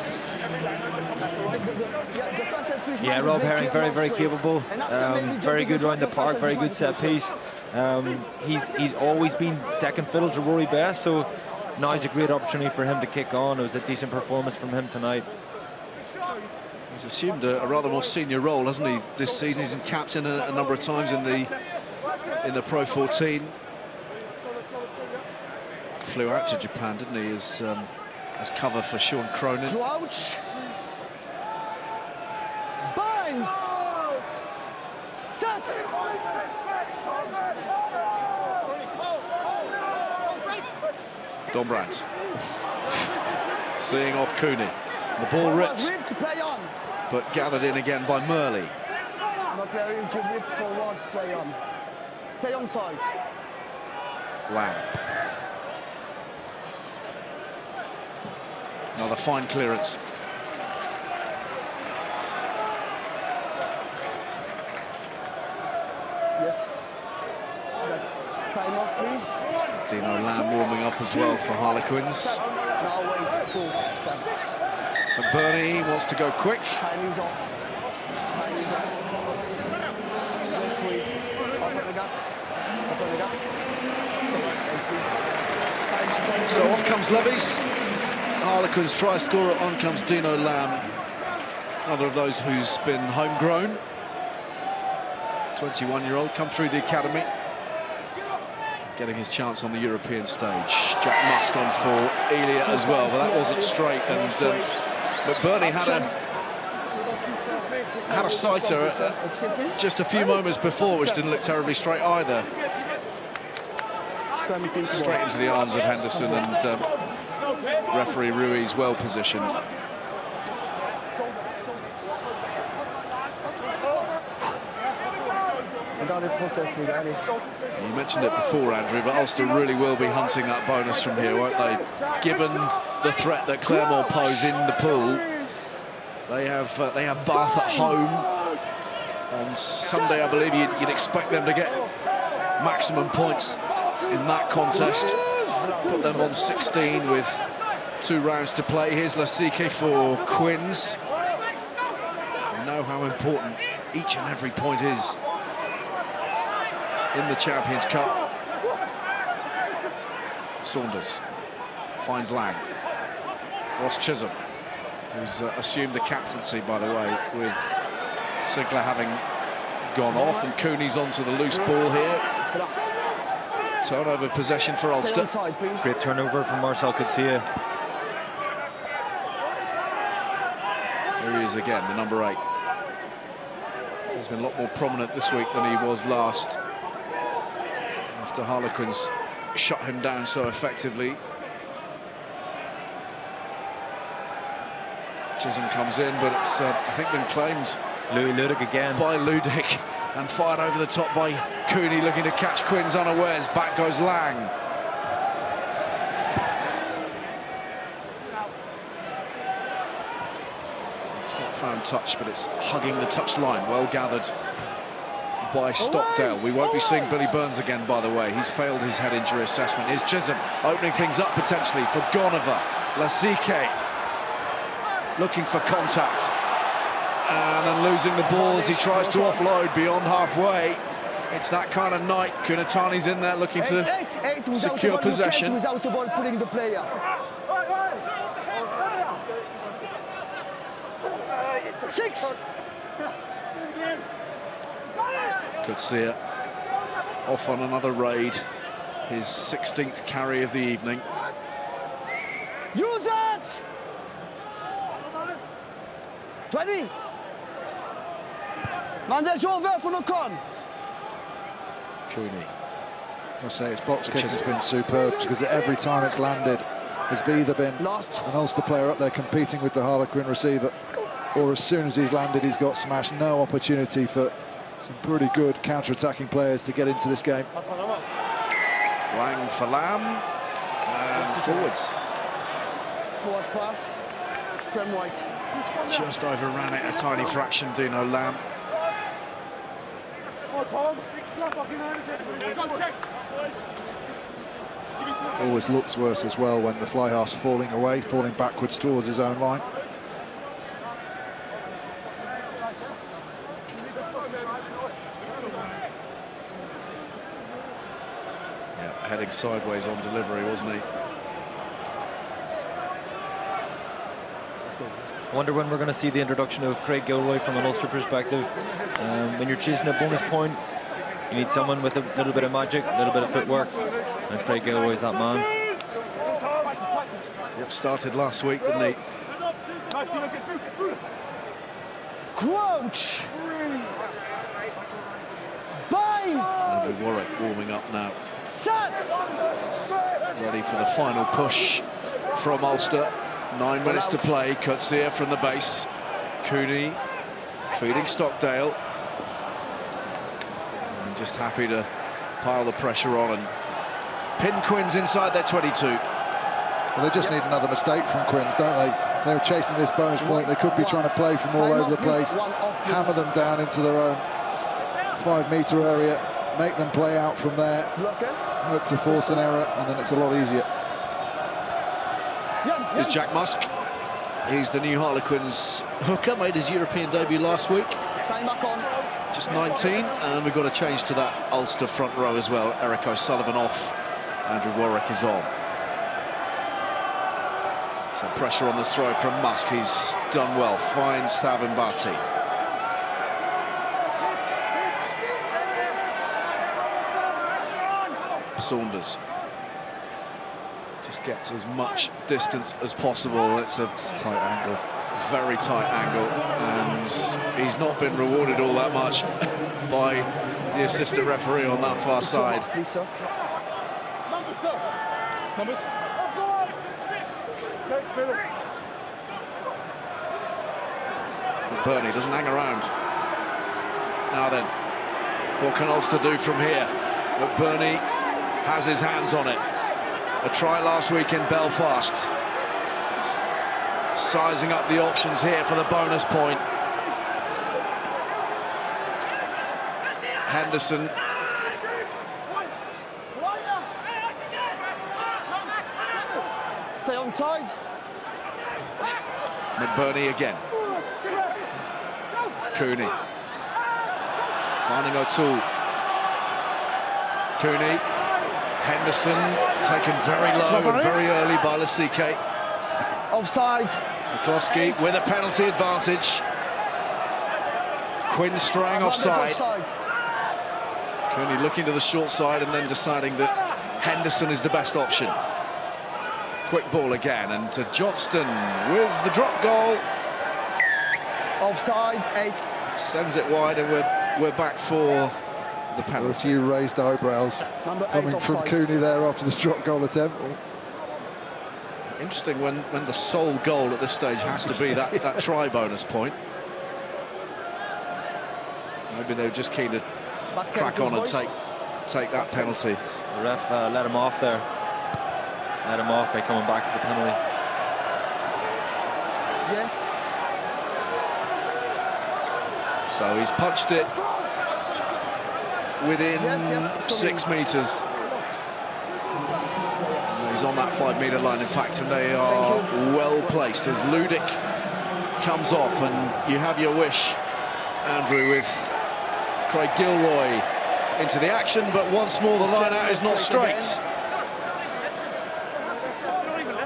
Yeah, Rob Herring, very, very capable. Very good around the park, very good set piece. He's always been second fiddle to Rory Best, so now is a great opportunity for him to kick on. It was a decent performance from him tonight. He's assumed a rather more senior role, hasn't he, this season? He's been captain a number of times in the Pro 14. Flew out to Japan, didn't he, as cover for Sean Cronin. Crouch. Binds. Set. Dombrandt. Seeing off Cooney. The ball ripped, but gathered in again by Murley. Not very rip forwards, play on. Stay on side. Lang. Another fine clearance. Yes. Time off, please. Dino Lamb warming up as well for Harlequins. Now wait, full. McBurney wants to go quick. Time is off. Time is off. Just wait. Open the gap. Open the gap. So on comes Levies. Harlequins try scorer. On comes Dino Lamb. Another of those who's been homegrown. 21-year-old, come through the academy. Getting his chance on the European stage. Jack Musk on for Elia as well, but that wasn't straight. And McBurney had a sighter just a few moments before, which didn't look terribly straight either. Straight into the arms of Henderson, and referee Ruiz well positioned. You mentioned it before, Andrew, but Ulster really will be hunting that bonus from here, won't they? Given the threat that Claremont pose in the pool, they have Bath at home on Sunday. I believe you'd expect them to get maximum points in that contest. Put them on 16 with 2 rounds to play. Here's Lasike for Quins. We know how important each and every point is in the Champions Cup. Saunders finds Lang. Ross Chisholm, who's assumed the captaincy, by the way, with Sinclair having gone off, and Cooney's onto the loose ball here. Turnover possession for Ulster. Great turnover from Marcel Coetzee. Here he is again, the number 8. He's been a lot more prominent this week than he was last, after Harlequins shut him down so effectively. Chisholm comes in, but it's, I think, been claimed Louis Ludic again by Ludic and fired over the top by Cooney, looking to catch Quins unawares. Back goes Lang. It's not found touch, but it's hugging the touch line. Well gathered by Stockdale. We won't be seeing Billy Burns again, by the way. He's failed his head injury assessment. Here's Chisholm opening things up potentially for Goneva. Lasike looking for contact, and then losing the ball as he tries to offload beyond halfway. It's that kind of night. Kunatani's in there looking to secure possession. Without the ball pulling the player. Six. Coetzee off on another raid, his 16th carry of the evening. Use it! 20. Mandel, je over for the con. Cooney. I'll say his box kick has been superb because every time it's landed, has either been an Ulster player up there competing with the Harlequin receiver, or as soon as he's landed, he's got smashed. No opportunity for some pretty good counter-attacking players to get into this game. Lang for Lamb. And forwards. Forward pass. Scrum white. Just overran it a tiny fraction, Dino Lamb. Always looks worse as well when the fly half's falling away, falling backwards towards his own line. Yeah, heading sideways on delivery, wasn't he? I wonder when we're going to see the introduction of Craig Gilroy from an Ulster perspective. When you're chasing a bonus point, you need someone with a little bit of magic, a little bit of footwork, and Craig Gilroy's that man. Yep, started last week, didn't he? Crouch. Binds. Andrew Warwick warming up now. Set. Ready for the final push from Ulster. 9 minutes to play. Coetzee from the base. Cooney feeding Stockdale. And just happy to pile the pressure on and pin Quins inside their 22. Well, they just need another mistake from Quins, don't they? If they were chasing this bonus point, they could be trying to play from all over the place, hammer them down into their own 5-metre area, make them play out from there, hope to force an error, and then it's a lot easier. Here's Jack Musk. He's the new Harlequins hooker, made his European debut last week. Just 19, and we've got a change to that Ulster front row as well. Eric O'Sullivan off, Andrew Warwick is on. So pressure on the throw from Musk, he's done well, finds Thavin Bhatti. Saunders just gets as much distance as possible. It's a Tight angle. very tight angle, and he's not been rewarded all that much by the assistant referee on that far side. Please, sir. Bernie doesn't hang around. Now then, what can Ulster do from here? McBurney has his hands on it. A try last week in Belfast. Sizing up the options here for the bonus point. Henderson. Stay on side. McBurney again. Cooney. Finding O'Toole. Cooney. Henderson taken very low and very early by Lasike. Offside. McCloskey with a penalty advantage. Quinn straying offside. Cooney looking to the short side and then deciding that Henderson is the best option. Quick ball again, and to Johnston with the drop goal. Offside, 8. Sends it wide, and we're back for the penalty. A few raised eyebrows coming from Cooney there after the drop goal attempt. Interesting when the sole goal at this stage has to be that try bonus point. Maybe they were just keen to crack on and take that penalty. The ref let him off there. Let him off by coming back for the penalty. Yes. So he's punched it within yes, 6 metres. He's on that 5-metre line, in fact, and they are well placed as Ludic comes off, and you have your wish, Andrew, with Craig Gilroy into the action, but once more the line out is not straight.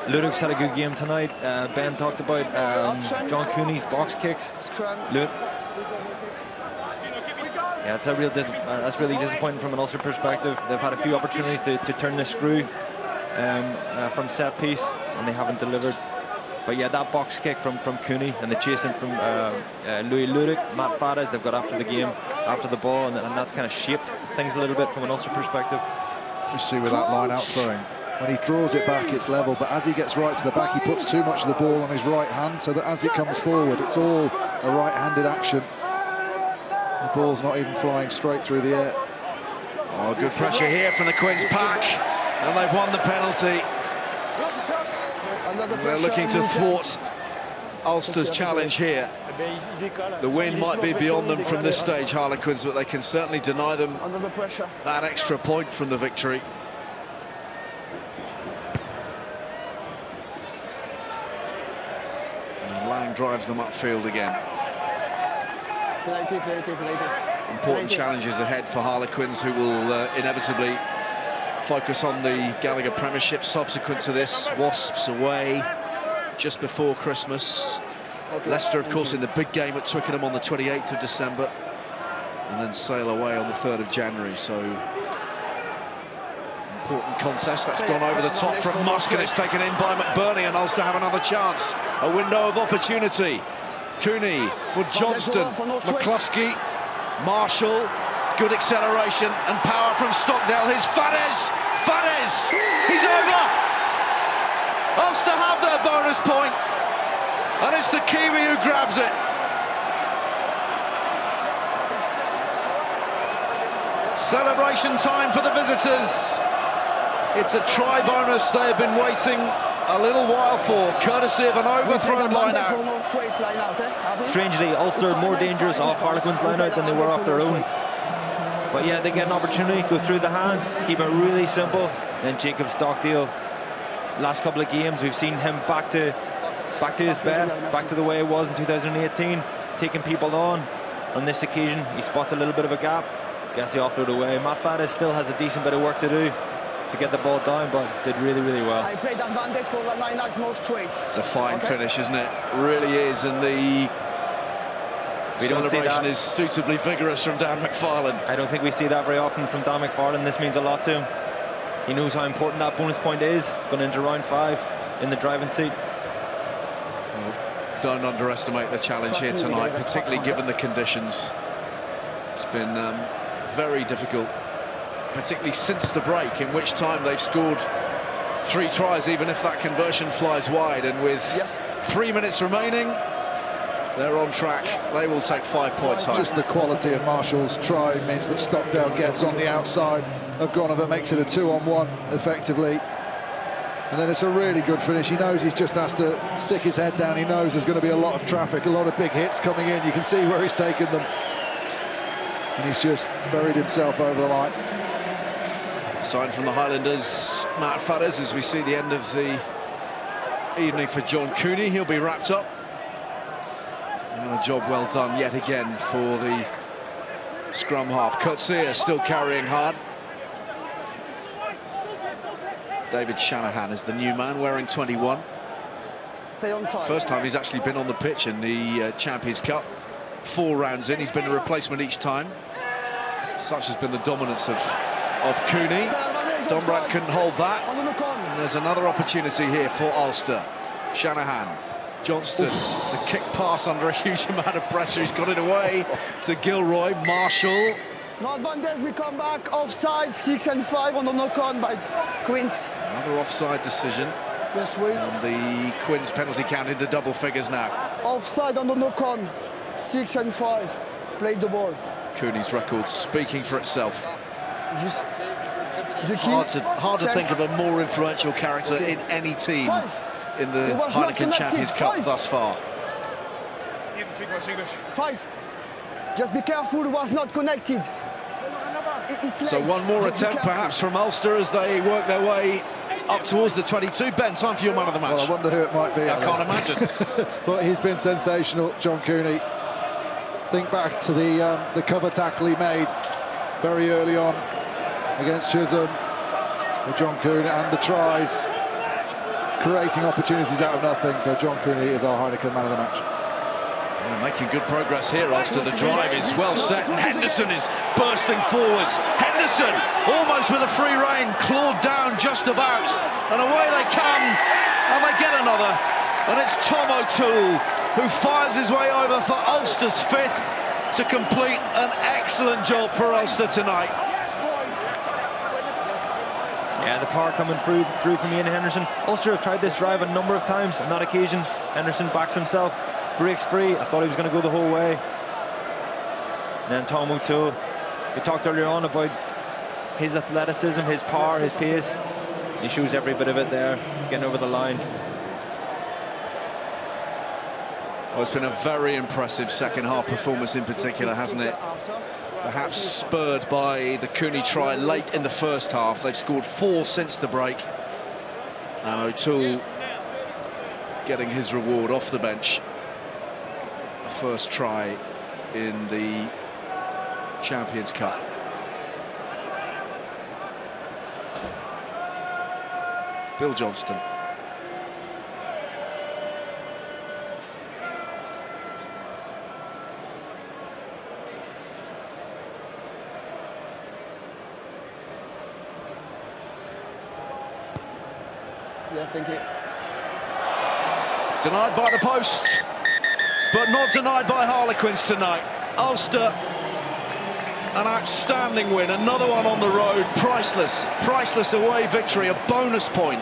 Ludic's had a good game tonight. Ben talked about John Cooney's box kicks. Yeah, it's that's really disappointing from an Ulster perspective. They've had a few opportunities to turn the screw. from set piece, and they haven't delivered. But yeah, that box kick from Cooney and the chasing from Louis Ludic, Matt Fares, they've got after the game, after the ball, and that's kind of shaped things a little bit from an Ulster perspective. Just see with that line out throwing. When he draws it back, it's level, but as he gets right to the back, he puts too much of the ball on his right hand, so that as it comes forward, it's all a right-handed action. The ball's not even flying straight through the air. Oh, good pressure here from the Quins pack, and they've won the penalty. They're looking to thwart Ulster's challenge here. The win might be beyond them from this stage, Harlequins, but they can certainly deny them that extra point from the victory. And Lang drives them upfield again. Important challenges ahead for Harlequins, who will inevitably focus on the Gallagher Premiership subsequent to this. Wasps away just before Christmas. Leicester, of course, in the big game at Twickenham on the 28th of December, and then sail away on the 3rd of January. So important contest. That's gone over the top from Musk, and it's taken in by McBurney, and Ulster have another chance. A window of opportunity. Cooney for Johnston, McCluskey, Marshall, good acceleration and power from Stockdale. Here's Fares, he's over! Ulster have their bonus point, and it's the Kiwi who grabs it. Celebration time for the visitors. It's a try bonus they've been waiting a little while for, courtesy of an overthrown line-out. Strangely, Ulster more dangerous off Harlequins line-out than they were off their own. But yeah, they get an opportunity, go through the hands, keep it really simple. Then Jacob Stockdale, last couple of games, we've seen him back to his best, back to the way it was in 2018, taking people on. On this occasion, he spots a little bit of a gap, gets the offload away. Matt Fares still has a decent bit of work to do to get the ball down, but did really, really well. I played advantage for the line-out more straight. It's a fine finish, isn't it? Really is, and the celebration is suitably vigorous from Dan McFarlane. I don't think we see that very often from Dan McFarlane. This means a lot to him. He knows how important that bonus point is, going into round 5 in the driving seat. Don't underestimate the challenge here tonight, particularly given the conditions. It's been very difficult, particularly since the break, in which time they've scored 3 tries, even if that conversion flies wide. And with 3 minutes remaining, they're on track. They will take 5 points home. Just the quality of Marshall's try means that Stockdale gets on the outside of Gonover, makes it a 2-on-1 effectively. And then it's a really good finish. He knows he's just has to stick his head down. He knows there's going to be a lot of traffic, a lot of big hits coming in. You can see where he's taken them. And he's just buried himself over the line. Sign from the Highlanders, Matt Fares, as we see the end of the evening for John Cooney. He'll be wrapped up. And a job well done yet again for the scrum half. Coetzee still carrying hard. David Shanahan is the new man, wearing 21. Stay on side. First time he's actually been on the pitch in the Champions Cup. 4 rounds in, he's been a replacement each time. Such has been the dominance of Cooney. Dombrand couldn't hold that. And there's another opportunity here for Ulster. Shanahan, Johnston, the kick pass under a huge amount of pressure. He's got it away to Gilroy. Marshall. No advantage, we come back. Offside, 6 and 5 on the knock-on by Quins. Another offside decision. Just wait. And the Quins penalty count into double figures now. Offside on the knock-on, 6 and 5. Played the ball. Cooney's record speaking for itself. Just Hard to think of a more influential character in any team in the Heineken Champions Cup thus far. 5. Just be careful, it was not connected. So one more attempt perhaps from Ulster as they work their way up towards the 22. Ben, time for your man of the match. Well, I wonder who it might be. I can't imagine. But he's been sensational, John Cooney. Think back to the cover tackle he made very early on against Chisholm. John Cooney and the tries, creating opportunities out of nothing. So John Cooney is our Heineken man of the match. They're making good progress here, Ulster. The drive is well set, and Henderson is bursting forwards. Henderson, almost with a free rein, clawed down just about, and away they come, and they get another. And it's Tom O'Toole who fires his way over for Ulster's 5th to complete an excellent job for Ulster tonight. Yeah, the power coming through from Ian Henderson. Ulster have tried this drive a number of times. On that occasion, Henderson backs himself, breaks free. I thought he was going to go the whole way. And then Tom O'Toole, we talked earlier on about his athleticism, his power, his pace. He shows every bit of it there, getting over the line. Well, it's been a very impressive second half performance in particular, hasn't it? Perhaps spurred by the Cooney try late in the first half. They've scored 4 since the break. And O'Toole getting his reward off the bench. The first try in the Champions Cup. Bill Johnston. Yes, thank you. Denied by the post, but not denied by Harlequins tonight. Ulster, an outstanding win, another one on the road, priceless away victory, a bonus point.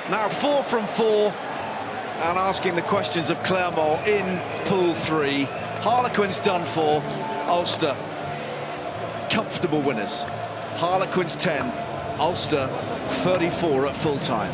Now 4 from 4, and asking the questions of Clermont in Pool 3. Harlequins done for, Ulster comfortable winners. Harlequins 10, Ulster 34 at full time.